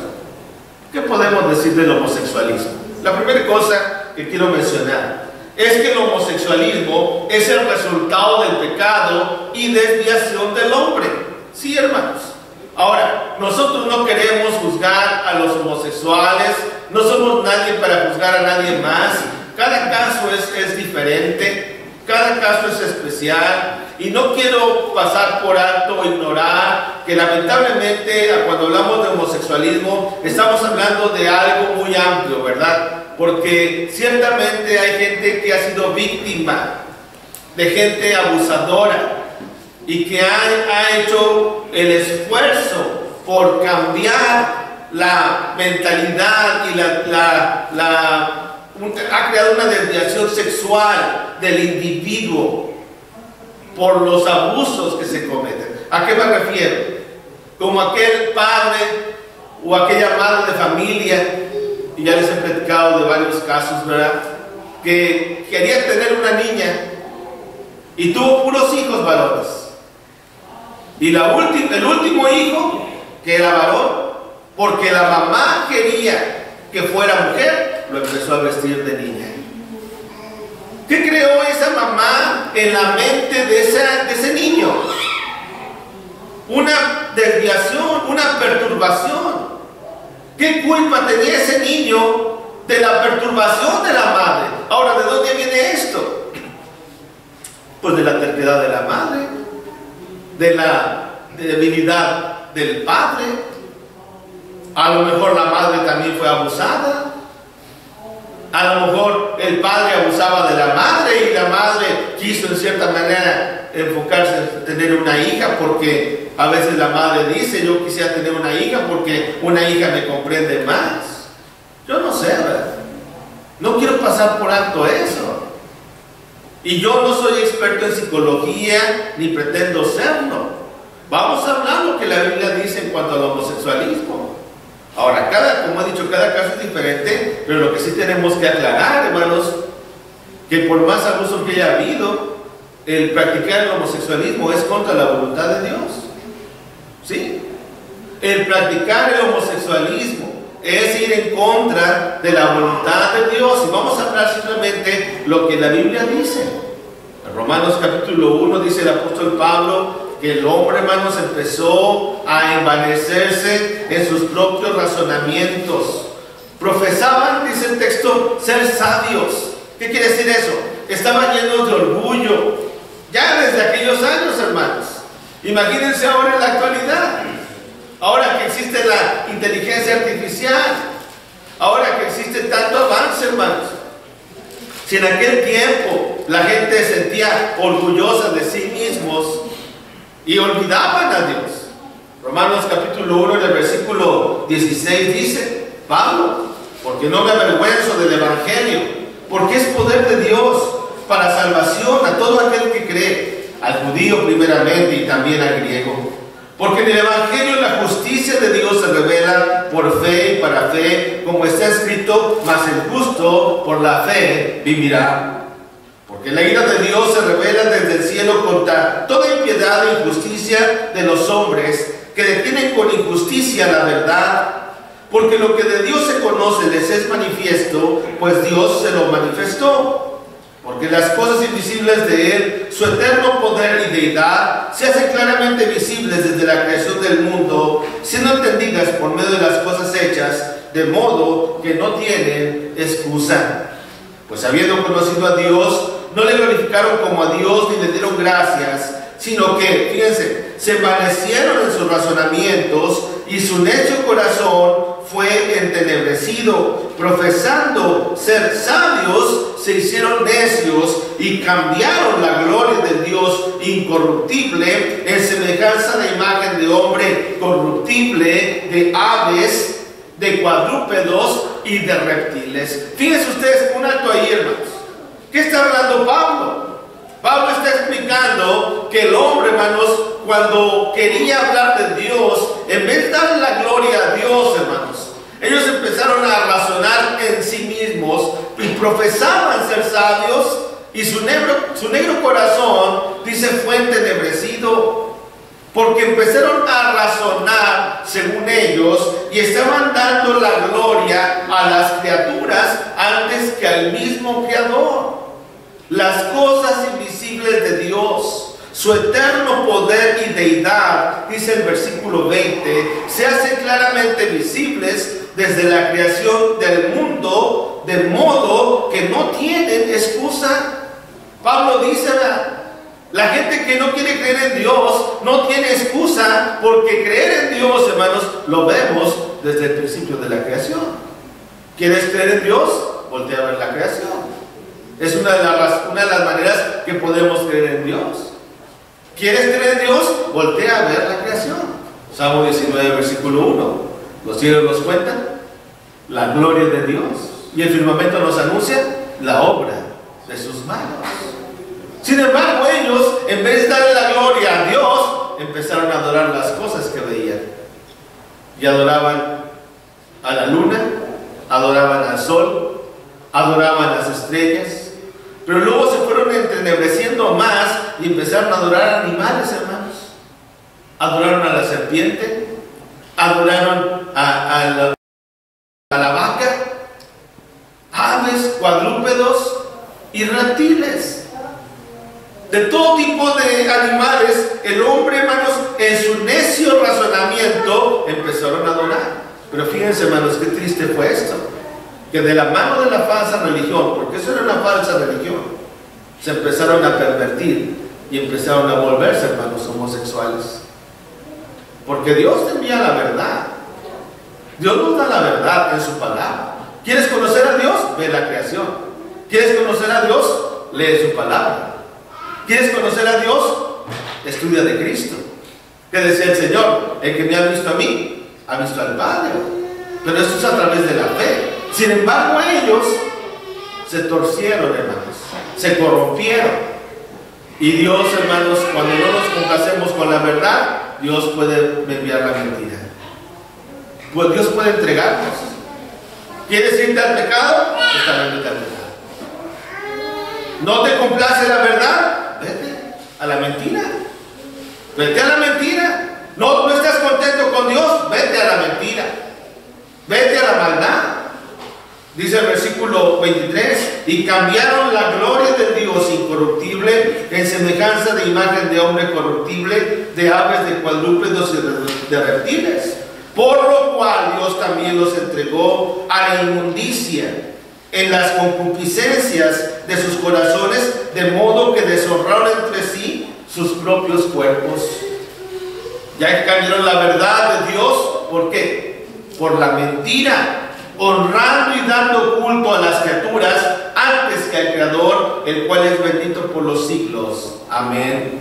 S4: ¿Qué podemos decir del homosexualismo? La primera cosa que quiero mencionar es que el homosexualismo es el resultado del pecado y desviación del hombre. Sí, hermanos. Ahora, nosotros no queremos juzgar a los homosexuales, no somos nadie para juzgar a nadie más. Cada caso es diferente, cada caso es especial, y no quiero pasar por alto o ignorar que lamentablemente cuando hablamos de homosexualismo estamos hablando de algo muy amplio, ¿verdad? Porque ciertamente hay gente que ha sido víctima de gente abusadora y que ha hecho el esfuerzo por cambiar la mentalidad y ha creado una desviación sexual del individuo por los abusos que se cometen. ¿A qué me refiero? Como aquel padre o aquella madre de familia, y ya les he platicado de varios casos, ¿verdad?, que quería tener una niña y tuvo puros hijos varones. Y el último hijo, que era varón, porque la mamá quería que fuera mujer, lo empezó a vestir de niña. ¿Qué creó esa mamá en la mente de ese niño? Una desviación, una perturbación. ¿Qué culpa tenía ese niño de la perturbación de la madre? Ahora, ¿de dónde viene esto? Pues de la terquedad de la madre, de la debilidad del padre. A lo mejor la madre también fue abusada. A lo mejor el padre abusaba de la madre y la madre quiso en cierta manera enfocarse en tener una hija, porque a veces la madre dice: yo quisiera tener una hija porque una hija me comprende más. Yo no sé, ¿verdad? No quiero pasar por alto eso. Y yo no soy experto en psicología ni pretendo serlo. Vamos a hablar lo que la Biblia dice en cuanto al homosexualismo. Ahora, como he dicho, cada caso es diferente, pero lo que sí tenemos que aclarar, hermanos, que por más abuso que haya habido, el practicar el homosexualismo es contra la voluntad de Dios. ¿Sí? El practicar el homosexualismo es ir en contra de la voluntad de Dios. Y vamos a hablar simplemente lo que la Biblia dice. En Romanos capítulo 1 dice el apóstol Pablo que el hombre, hermanos, empezó a envanecerse en sus propios razonamientos. Profesaban, dice el texto, ser sabios. ¿Qué quiere decir eso? Estaban llenos de orgullo. Ya desde aquellos años, hermanos. Imagínense ahora en la actualidad. Ahora que existe la inteligencia artificial. Ahora que existe tanto avance, hermanos. Si en aquel tiempo la gente se sentía orgullosa de sí mismos y olvidaban a Dios. Romanos capítulo 1, en el versículo 16 dice, Pablo, porque no me avergüenzo del Evangelio, porque es poder de Dios para salvación a todo aquel que cree, al judío primeramente y también al griego. Porque en el Evangelio la justicia de Dios se revela por fe y para fe, como está escrito, mas el justo por la fe vivirá. Porque la ira de Dios se revela desde el cielo contra toda impiedad e injusticia de los hombres que detienen con injusticia la verdad. Porque lo que de Dios se conoce les es manifiesto, pues Dios se lo manifestó. Porque las cosas invisibles de Él, su eterno poder y deidad, se hacen claramente visibles desde la creación del mundo, siendo entendidas por medio de las cosas hechas, de modo que no tienen excusa. Pues habiendo conocido a Dios, no le glorificaron como a Dios ni le dieron gracias, sino que, fíjense, se envanecieron en sus razonamientos y su necio corazón fue entenebrecido. Profesando ser sabios, se hicieron necios y cambiaron la gloria del Dios incorruptible en semejanza de imagen de hombre corruptible, de aves, de cuadrúpedos y de reptiles. Fíjense ustedes, un alto ahí, hermanos. ¿Qué está hablando Pablo? Pablo está explicando que el hombre, hermanos, cuando quería hablar de Dios, en vez de darle la gloria a Dios, hermanos, ellos empezaron a razonar en sí mismos y profesaban ser sabios, y su negro corazón, dice, fue entenebrecido, porque empezaron a razonar según ellos y estaban dando la gloria a las criaturas antes que al mismo Creador. Las cosas invisibles de Dios, su eterno poder y deidad, dice el versículo 20, se hacen claramente visibles desde la creación del mundo, de modo que no tienen excusa. Pablo dice, la gente que no quiere creer en Dios no tiene excusa, porque creer en Dios, hermanos, lo vemos desde el principio de la creación. ¿Quieres creer en Dios? Voltea a ver la creación. Es una de las maneras que podemos creer en Dios. ¿Quieres creer en Dios? Voltea a ver la creación. Salmo 19, versículo 1. Los cielos nos cuentan la gloria de Dios, y el firmamento nos anuncia la obra de sus manos. Sin embargo, ellos, en vez de darle la gloria a Dios, empezaron a adorar las cosas que veían. Y adoraban a la luna, adoraban al sol, adoraban las estrellas. Pero luego se fueron entenebreciendo más y empezaron a adorar animales, hermanos. Adoraron a la serpiente, adoraron a la vaca, aves, cuadrúpedos y reptiles. De todo tipo de animales, el hombre, hermanos, en su necio razonamiento empezaron a adorar. Pero fíjense, hermanos, qué triste fue esto. Que de la mano de la falsa religión, porque eso era una falsa religión, se empezaron a pervertir y empezaron a volverse, hermanos, homosexuales. Porque Dios te envía la verdad. Dios nos da la verdad en su palabra. ¿Quieres conocer a Dios? Ve la creación. ¿Quieres conocer a Dios? Lee su palabra. ¿Quieres conocer a Dios? Estudia de Cristo. ¿Qué decía el Señor? El que me ha visto a mí, ha visto al Padre. Pero esto es a través de la fe. Sin embargo, ellos se torcieron, hermanos, se corrompieron. Y Dios, hermanos, cuando no nos complacemos con la verdad, Dios puede enviar la mentira. Pues Dios puede entregarnos. ¿Quieres irte al pecado? Está bien, vete al pecado. ¿No te complace la verdad? Vete a la mentira. Vete a la mentira. ¿No estás contento con Dios? Vete a la mentira. vete a la maldad. Dice el versículo 23, y cambiaron la gloria de Dios incorruptible en semejanza de imagen de hombre corruptible, de aves, de cuadrúpedos y de reptiles. Por lo cual Dios también los entregó a la inmundicia en las concupiscencias de sus corazones, de modo que deshonraron entre sí sus propios cuerpos. Ya cambiaron la verdad de Dios, ¿por qué? Por la mentira, honrando y dando culto a las criaturas antes que al Creador, el cual es bendito por los siglos. Amén.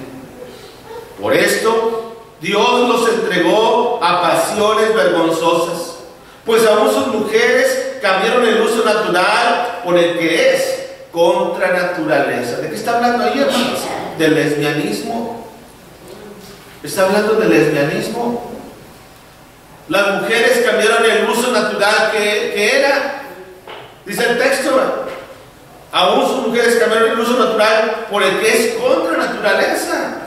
S4: Por esto, Dios los entregó a pasiones vergonzosas, pues aún sus mujeres cambiaron el uso natural por el que es contra naturaleza. ¿De qué está hablando ahí, hermanos? Del lesbianismo. Está hablando del lesbianismo. Las mujeres cambiaron el uso natural que era. Dice el texto, aún sus mujeres cambiaron el uso natural por el que es contra naturaleza.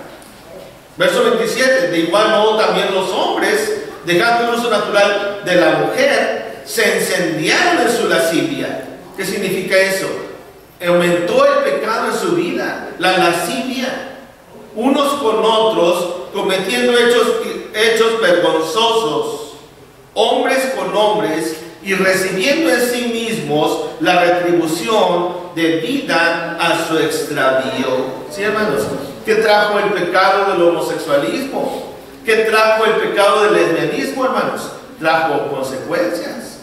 S4: Verso 27, de igual modo también los hombres, dejando el uso natural de la mujer, se incendiaron en su lascivia. ¿Qué significa eso? Aumentó el pecado en su vida, la lascivia, unos con otros, cometiendo hechos vergonzosos, hombres con hombres, y recibiendo en sí mismos la retribución debida a su extravío. ¿Sí, hermanos? ¿Qué trajo el pecado del homosexualismo? ¿Qué trajo el pecado del lesbianismo, hermanos? Trajo consecuencias.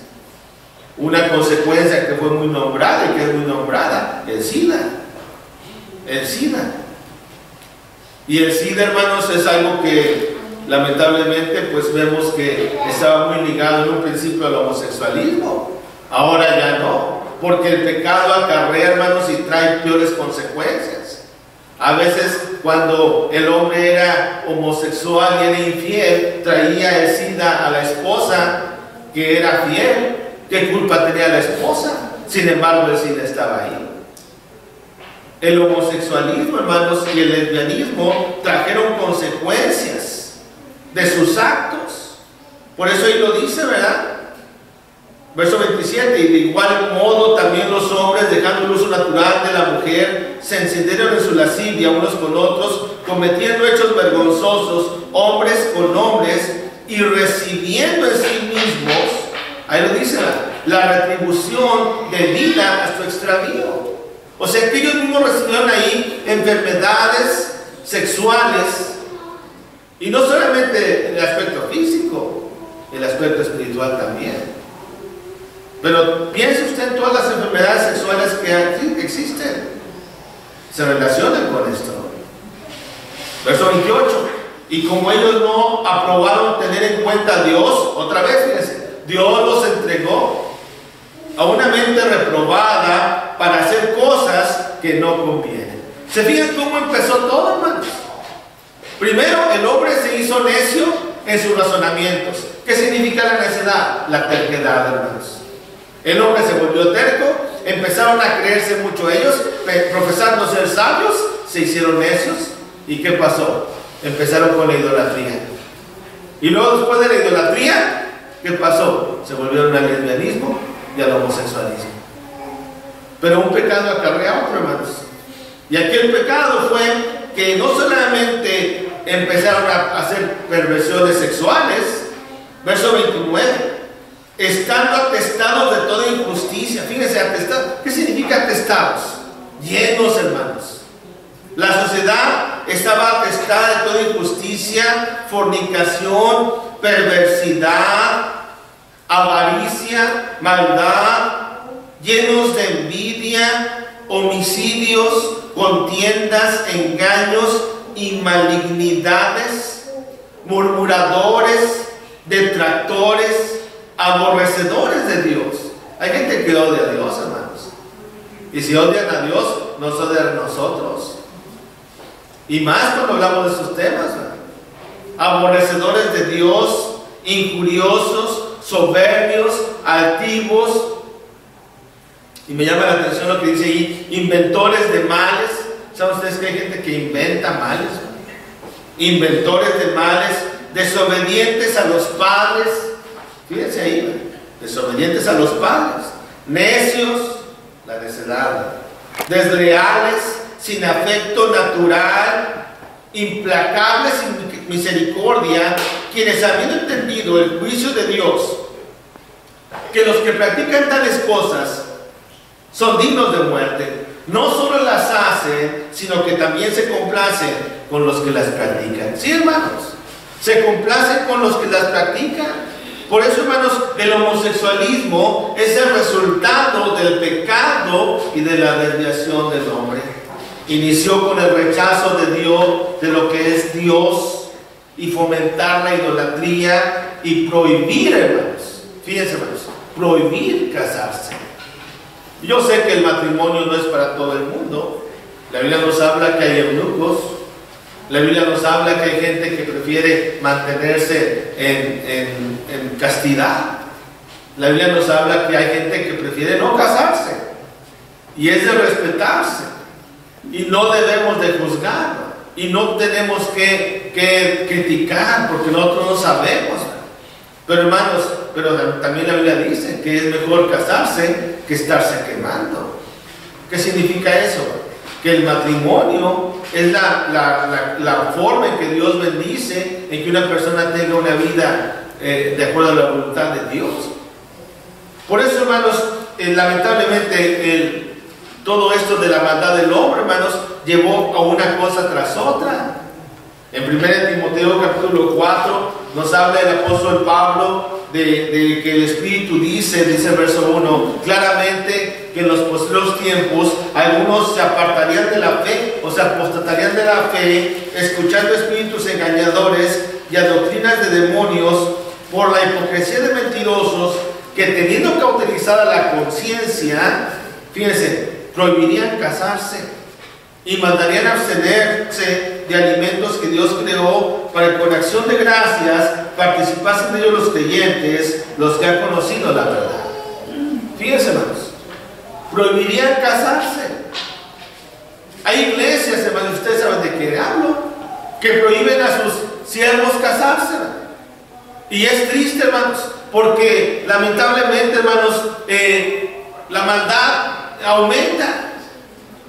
S4: Una consecuencia que fue muy nombrada y que es muy nombrada, el SIDA. El SIDA. Y el SIDA, hermanos, es algo que lamentablemente pues vemos que estaba muy ligado en un principio al homosexualismo. Ahora ya no, porque el pecado acarrea, hermanos, y trae peores consecuencias. A veces cuando el hombre era homosexual y era infiel, traía el SIDA a la esposa que era fiel. ¿Qué culpa tenía la esposa? Sin embargo, el SIDA estaba ahí. El homosexualismo, hermanos, y el lesbianismo trajeron consecuencias de sus actos. Por eso ahí lo dice, ¿verdad? Verso 27, y de igual modo también los hombres, dejando el uso natural de la mujer, se encendieron en su lascivia unos con otros, cometiendo hechos vergonzosos, hombres con hombres, y recibiendo en sí mismos, ahí lo dice, la retribución debida a su extravío. O sea que ellos mismos recibieron ahí enfermedades sexuales, y no solamente en el aspecto físico, el aspecto espiritual también. Pero piense usted en todas las enfermedades sexuales que existen, se relacionan con esto. Verso 28, y como ellos no aprobaron tener en cuenta a Dios, otra vez, fíjense, Dios los entregó a una mente reprobada para hacer cosas que no convienen. ¿Se fijan cómo empezó todo, hermanos? Primero, el hombre se hizo necio en sus razonamientos. ¿Qué significa la necedad? La terquedad, hermanos. El hombre se volvió terco, empezaron a creerse mucho ellos, profesando ser sabios, se hicieron necios. ¿Y qué pasó? Empezaron con la idolatría. Y luego, después de la idolatría, ¿qué pasó? Se volvieron al lesbianismo y al homosexualismo. Pero un pecado acarrea otro, hermanos. Y aquí el pecado fue que no solamente empezaron a hacer perversiones sexuales, verso 29, estando atestados de toda injusticia. Fíjense, atestados. ¿Qué significa atestados? Llenos, hermanos. La sociedad estaba atestada de toda injusticia, fornicación, perversidad, avaricia, maldad, llenos de envidia, homicidios, contiendas, engaños y malignidades, murmuradores, detractores, aborrecedores de Dios. Hay gente que odia a Dios, hermanos. Y si odian a Dios, nos odian a nosotros. Y más cuando hablamos de estos temas, ¿verdad? Aborrecedores de Dios, injuriosos, soberbios, altivos. Y me llama la atención lo que dice ahí, inventores de males. ¿Saben ustedes que hay gente que inventa males? Inventores de males, desobedientes a los padres. Fíjense ahí, desobedientes a los padres, necios, la necedad, desleales, sin afecto natural, implacables sin misericordia, quienes habiendo entendido el juicio de Dios, que los que practican tales cosas son dignos de muerte, no solo las hacen, sino que también se complacen con los que las practican. Sí, hermanos, se complacen con los que las practican. Por eso, hermanos, el homosexualismo es el resultado del pecado y de la desviación del hombre. Inició con el rechazo de Dios, de lo que es Dios, y fomentar la idolatría y prohibir, hermanos. Fíjense, hermanos, prohibir casarse. Yo sé que el matrimonio no es para todo el mundo. La Biblia nos habla que hay eunucos. La Biblia nos habla que hay gente que prefiere mantenerse en castidad. La Biblia nos habla que hay gente que prefiere no casarse. Y es de respetarse. Y no debemos de juzgar. Y no tenemos que criticar porque nosotros no sabemos. Pero hermanos, pero también la Biblia dice que es mejor casarse que estarse quemando. ¿Qué significa eso? Que el matrimonio es la forma en que Dios bendice, en que una persona tenga una vida de acuerdo a la voluntad de Dios. Por eso, hermanos, lamentablemente todo esto de la maldad del hombre, hermanos, llevó a una cosa tras otra. En 1 Timoteo capítulo 4 nos habla el apóstol Pablo de que el Espíritu dice el verso 1, claramente que en los posteriores tiempos algunos se apartarían de la fe, o se apostatarían de la fe, escuchando espíritus engañadores y a doctrinas de demonios, por la hipocresía de mentirosos, que teniendo cauterizada la conciencia, fíjense, prohibirían casarse y mandarían abstenerse de alimentos que Dios creó para que con acción de gracias participasen de ellos los creyentes, los que han conocido la verdad. Fíjense, hermanos, prohibirían casarse. Hay iglesias, hermanos, ustedes saben de qué hablo, que prohíben a sus siervos casarse. Y es triste, hermanos, porque lamentablemente, hermanos, la maldad aumenta.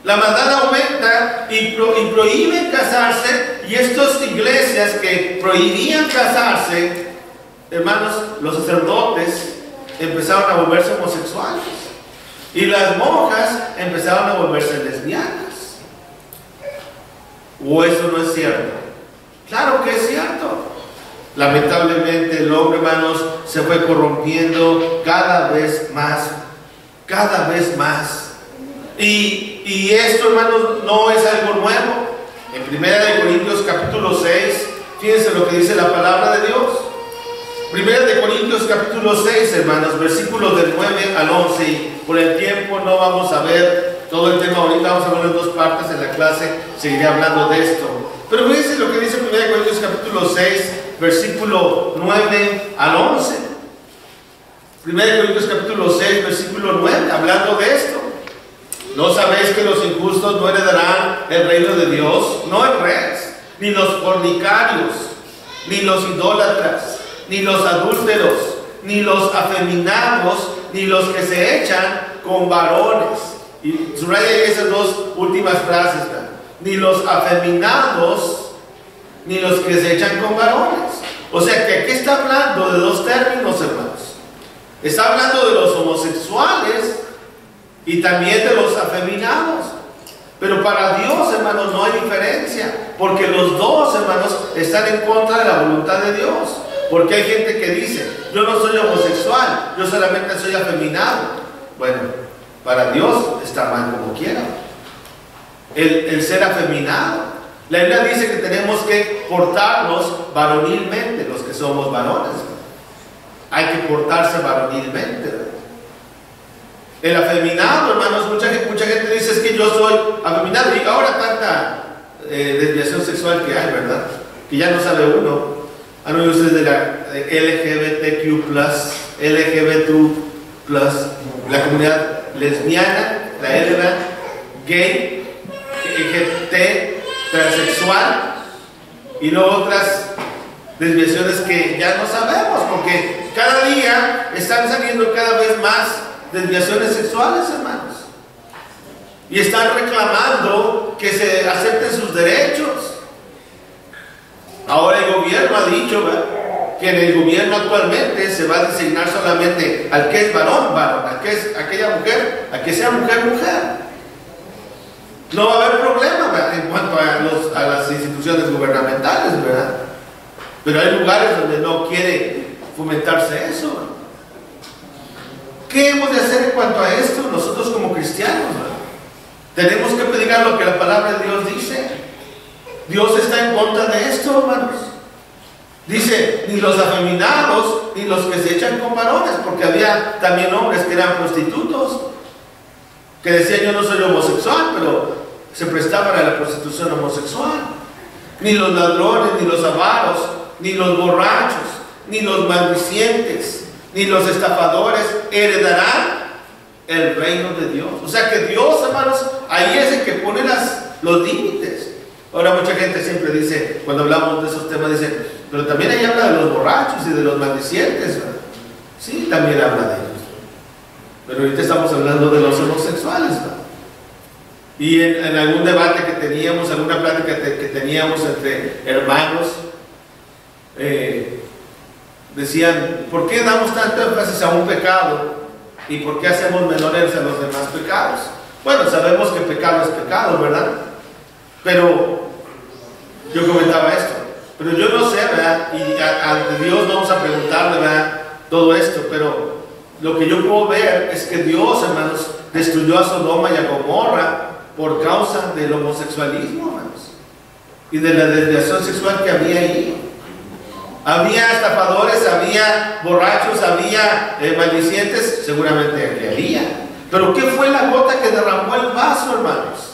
S4: La maldad aumenta y prohíben casarse, y estas iglesias que prohibían casarse, hermanos, los sacerdotes empezaron a volverse homosexuales y las monjas empezaron a volverse lesbianas. ¿O eso no es cierto? Claro que es cierto. Lamentablemente el hombre, hermanos, se fue corrompiendo cada vez más, cada vez más. Y esto, hermanos, no es algo nuevo. En 1 Corintios capítulo 6, fíjense lo que dice la palabra de Dios. 1 Corintios capítulo 6, hermanos, versículos del 9 al 11. Y por el tiempo no vamos a ver todo el tema ahorita, vamos a verlo en dos partes en la clase, seguiré hablando de esto. Pero fíjense lo que dice 1 Corintios capítulo 6, versículo 9 al 11. 1 Corintios capítulo 6, versículo 9, hablando de esto. ¿No sabéis que los injustos no heredarán el reino de Dios? No el rey, ni los fornicarios, ni los idólatras, ni los adúlteros, ni los afeminados, ni los que se echan con varones. Y subraya esas dos últimas frases, ¿verdad? Ni los afeminados, ni los que se echan con varones. O sea que aquí está hablando de dos términos, hermanos. Está hablando de los homosexuales y también de los afeminados. Pero para Dios, hermanos, no hay diferencia, porque los dos, hermanos, están en contra de la voluntad de Dios. Porque hay gente que dice, yo no soy homosexual, yo solamente soy afeminado. Bueno, para Dios está mal como quiera el ser afeminado. La Biblia dice que tenemos que portarnos varonilmente, los que somos varones. Hay que portarse varonilmente. El afeminado, hermanos, mucha gente dice, es que yo soy afeminado. Y ahora tanta desviación sexual que hay, ¿verdad? Que ya no sabe uno. ¿Han oído ustedes de la LGBTQ+, LGBT+, la comunidad lesbiana, la LGB, gay, LGBT, transexual, y luego otras desviaciones que ya no sabemos, porque cada día están saliendo cada vez más desviaciones sexuales, hermanos. Y están reclamando que se acepten sus derechos. Ahora el gobierno ha dicho, ¿verdad?, que en el gobierno actualmente se va a designar solamente al que es varón, varón, al que es aquella mujer, al que sea mujer, mujer. No va a haber problema, ¿verdad?, en cuanto a las instituciones gubernamentales, ¿verdad? Pero hay lugares donde no quiere fomentarse eso, ¿verdad? ¿Qué hemos de hacer en cuanto a esto nosotros como cristianos, ¿verdad? Tenemos que predicar lo que la palabra de Dios dice. Dios está en contra de esto, hermanos. Dice, ni los afeminados, ni los que se echan con varones, porque había también hombres que eran prostitutos, que decían, yo no soy homosexual, pero se prestaban a la prostitución homosexual. Ni los ladrones, ni los avaros, ni los borrachos, ni los maldicientes, ni los estafadores heredarán el reino de Dios. O sea que Dios, hermanos, ahí es el que pone los límites. Ahora mucha gente siempre dice, cuando hablamos de esos temas, dice, pero también ahí habla de los borrachos y de los maldicientes, ¿verdad? Sí, también habla de ellos. Pero ahorita estamos hablando de los homosexuales, ¿verdad? Y en algún debate que teníamos, alguna plática que teníamos entre hermanos, decían, ¿por qué damos tanto énfasis a un pecado? ¿Y por qué hacemos menores a los demás pecados? Bueno, sabemos que pecado es pecado, ¿verdad? Pero yo comentaba esto, pero yo no sé, ¿verdad? Y ante Dios vamos a preguntarle, ¿verdad?, todo esto, pero lo que yo puedo ver es que Dios, hermanos, destruyó a Sodoma y a Gomorra por causa del homosexualismo, hermanos, y de la desviación sexual que había ahí. Había estafadores, había borrachos, había maldicientes, seguramente que había. Pero ¿qué fue la gota que derramó el vaso, hermanos?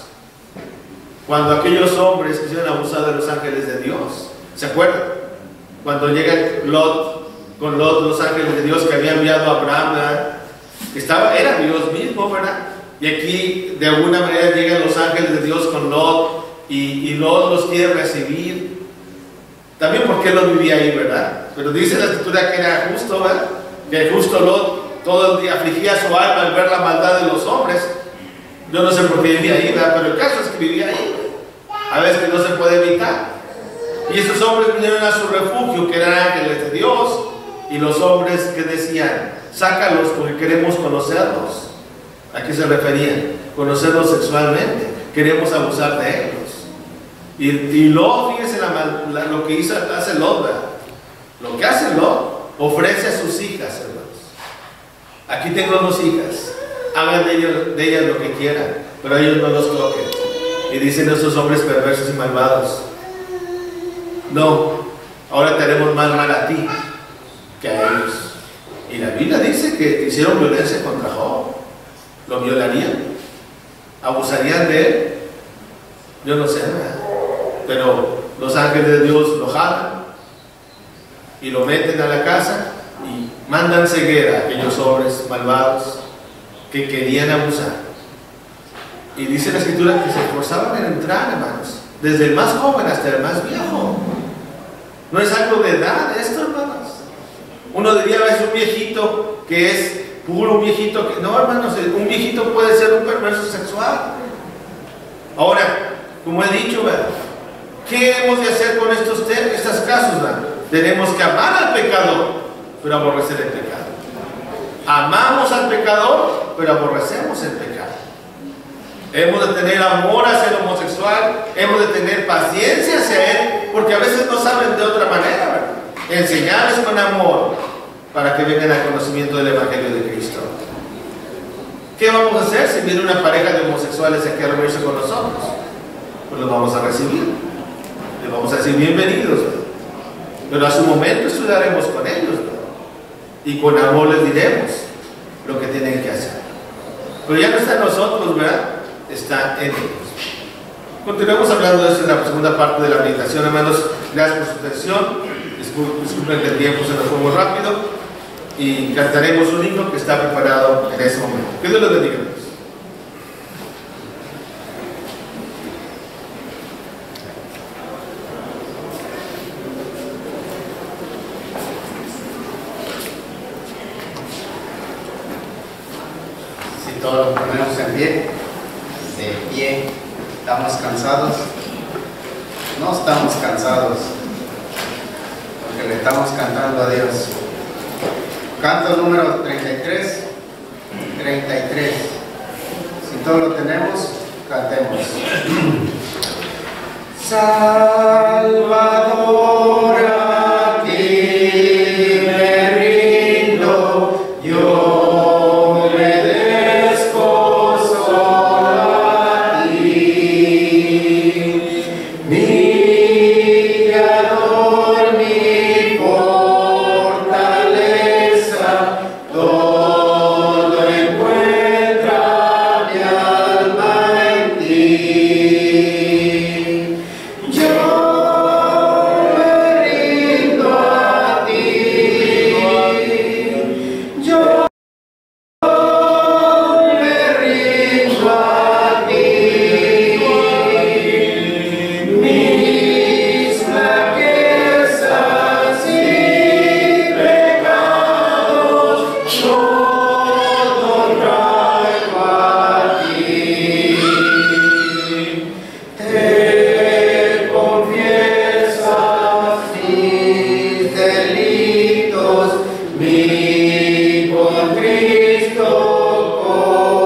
S4: Cuando aquellos hombres quisieron abusar de los ángeles de Dios. ¿Se acuerdan? Cuando llega con Lot, los ángeles de Dios que había enviado a Abraham, ¿verdad? Era Dios mismo, ¿verdad? Y aquí de alguna manera llegan los ángeles de Dios con Lot y Lot los quiere recibir. También porque Lot vivía ahí, ¿verdad? Pero dice la escritura que era justo, ¿verdad? Que justo Lot todo el día afligía su alma al ver la maldad de los hombres. Yo no sé por qué vivía ahí, ¿verdad? Pero el caso es que vivía ahí. A veces que no se puede evitar. Y esos hombres vinieron a su refugio, que eran ángeles de Dios. Y los hombres que decían, sácalos porque queremos conocerlos. ¿A qué se referían? Conocerlos sexualmente. Queremos abusar de ellos. Y Lot, fíjense lo que hace Lot, ¿verdad? Lo que hace Lot, ofrece a sus hijas, hermanos. Aquí tengo 2 hijas. Hagan de ellas lo que quieran, pero ellos no los toquen. Y dicen esos hombres perversos y malvados, no, ahora te haremos más mal a ti que a ellos. Y la Biblia dice que hicieron violencia contra Job. Lo violarían, abusarían de él. Yo no sé, ¿verdad? Pero los ángeles de Dios lo jalan y lo meten a la casa y mandan ceguera a aquellos hombres malvados que querían abusar. Y dice la escritura que se esforzaban en entrar, hermanos, desde el más joven hasta el más viejo. No es algo de edad esto, hermanos. Uno diría, es un viejito que es puro, un viejito que... No, hermanos, un viejito puede ser un perverso sexual. Ahora, como he dicho, ¿verdad?, ¿qué hemos de hacer con estos casos, ¿verdad? Tenemos que amar al pecador, pero aborrecer el pecado. Amamos al pecador, pero aborrecemos el pecado. Hemos de tener amor hacia el homosexual, hemos de tener paciencia hacia él, porque a veces no saben de otra manera, ¿verdad? Enseñarles con amor para que vengan al conocimiento del Evangelio de Cristo. ¿Qué vamos a hacer si viene una pareja de homosexuales aquí a reunirse con nosotros? Pues los vamos a recibir, les vamos a decir bienvenidos, ¿verdad? Pero a su momento estudiaremos con ellos, ¿verdad? Y con amor les diremos lo que tienen que hacer. Pero ya no está en nosotros, ¿verdad? Está en ellos. Continuamos hablando de eso en la segunda parte de la meditación, hermanos. Gracias por su atención. Disculpen que el tiempo se nos fue muy rápido. Y cantaremos un himno que está preparado en ese momento. Que Dios los bendiga.
S5: todos nos ponemos en pie, de pie. ¿Estamos cansados? No estamos cansados, porque le estamos cantando a Dios. Canto número 33. 33. Si todo lo tenemos, cantemos. Salvador, a ti me rindo, yo obedezco solo a ti. Mi Creador, mi fortaleza, todo encuentra mi alma en ti. Yo me rindo a ti. Yo me rindo a ti. Mis flaquezas y pecados todo traigo a ti. Te confiesas mis delitos, mi contristo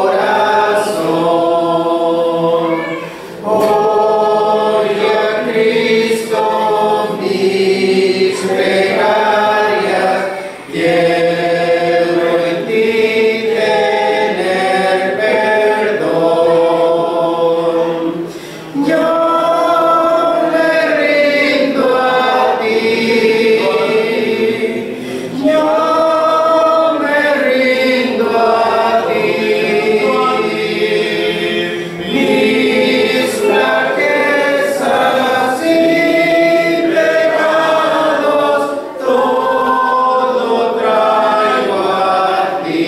S5: corazón. Oye a Cristo mis plegarias, quiero en ti tener perdón. Yo me rindo a ti. Yo me rindo a ti. Mis flaquezas y pecados todo traigo a ti.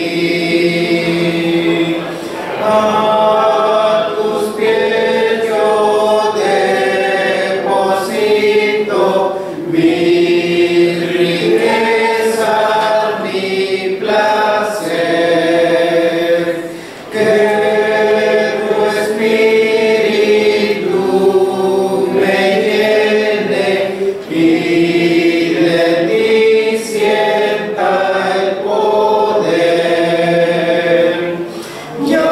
S5: A tus pies yo deposito mis riquezas, mi placer. Que tu espíritu me llene y de ti sienta el poder. Yo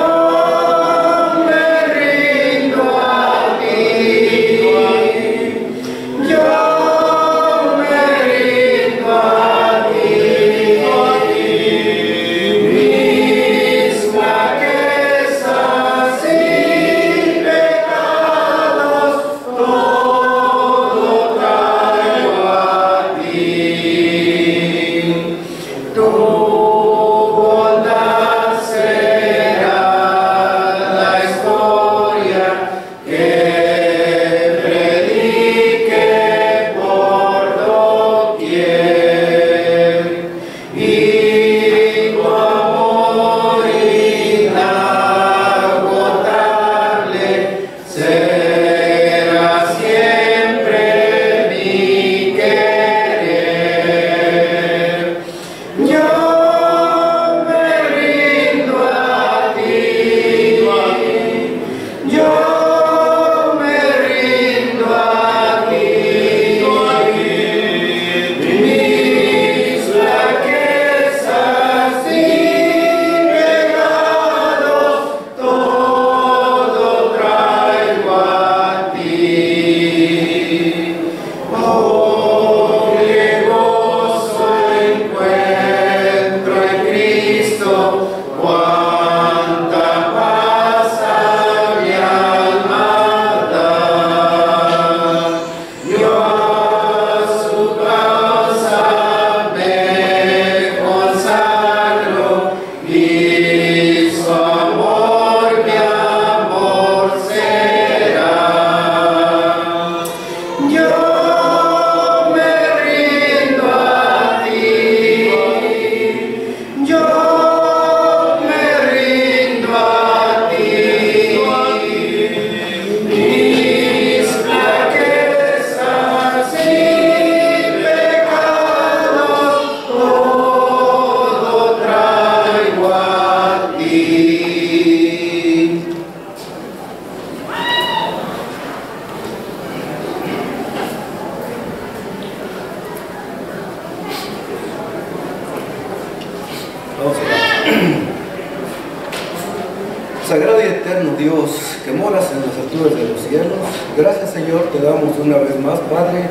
S6: Sagrado y eterno Dios, que moras en las alturas de los cielos, gracias Señor te damos una vez más, Padre,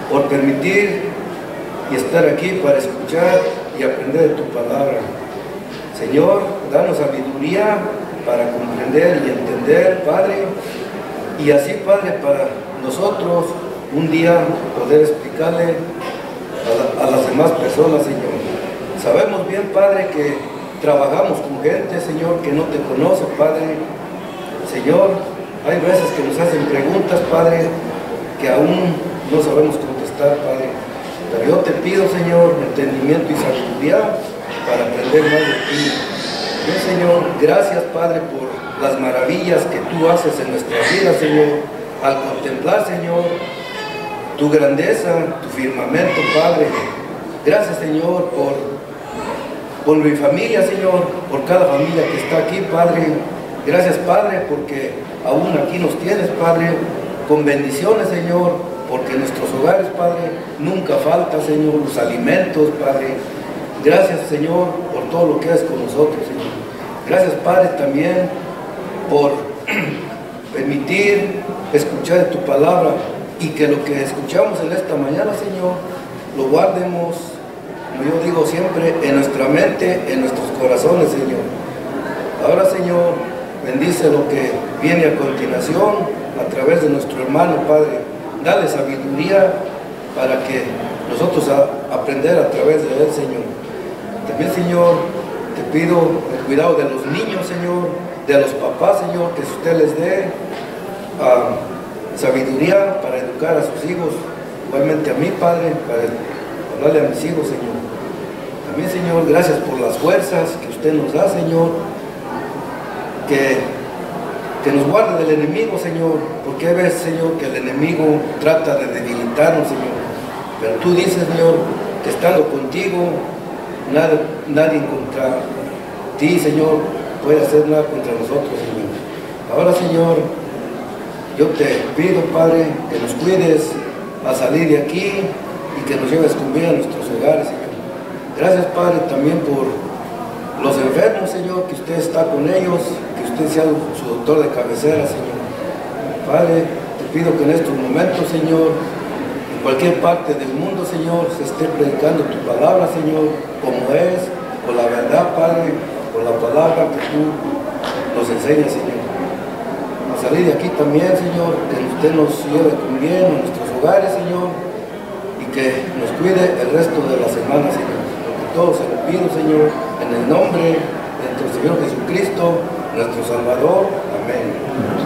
S6: por permitir y estar aquí para escuchar y aprender de tu palabra. Señor, danos sabiduría para comprender y entender, Padre, y así, Padre, para nosotros un día poder explicarle a las demás personas, Señor. Sabemos bien, Padre, que trabajamos con gente, Señor, que no te conoce, Padre. Señor, hay veces que nos hacen preguntas, Padre, que aún no sabemos contestar, Padre. Pero yo te pido, Señor, entendimiento y sabiduría para aprender más de ti. Bien, Señor, gracias, Padre, por las maravillas que tú haces en nuestra vida, Señor, al contemplar, Señor, tu grandeza, tu firmamento, Padre. Gracias, Señor, por mi familia, Señor, por cada familia que está aquí, Padre. Gracias, Padre, porque aún aquí nos tienes, Padre, con bendiciones, Señor, porque en nuestros hogares, Padre, nunca falta, Señor, los alimentos, Padre. Gracias, Señor, por todo lo que haces con nosotros, Señor. Gracias, Padre, también por permitir escuchar de tu palabra y que lo que escuchamos en esta mañana, Señor, lo guardemos, como yo digo siempre, en nuestra mente, en nuestros corazones, Señor. Ahora, Señor, bendice lo que viene a continuación a través de nuestro hermano, Padre. Dale sabiduría para que nosotros aprender a través de él, Señor. También, Señor, te pido el cuidado de los niños, Señor, de los papás, Señor, que usted les dé sabiduría para educar a sus hijos, igualmente a mí, Padre, para hablarle a mis hijos, Señor. También, Señor, gracias por las fuerzas que usted nos da, Señor, que nos guarde del enemigo, Señor, porque hay veces, Señor, que el enemigo trata de debilitarnos, Señor, pero tú dices, Señor, que estando contigo, nadie contra ti, Señor, puede hacer nada contra nosotros, Señor. Ahora, Señor, yo te pido, Padre, que nos cuides a salir de aquí y que nos lleves con vida a nuestros hogares, Señor. Gracias, Padre, también por los enfermos, Señor, que usted está con ellos, que usted sea su doctor de cabecera, Señor. Padre, te pido que en estos momentos, Señor, en cualquier parte del mundo, Señor, se esté predicando tu palabra, Señor, como es, con la verdad, Padre, con la palabra que tú nos enseñas, Señor. A salir de aquí también, Señor, que usted nos lleve con bien a nuestros hogares, Señor, y que nos cuide el resto de la semana, Señor. Porque todo se lo pido, Señor, en el nombre de nuestro Señor Jesucristo, nuestro Salvador. Amén.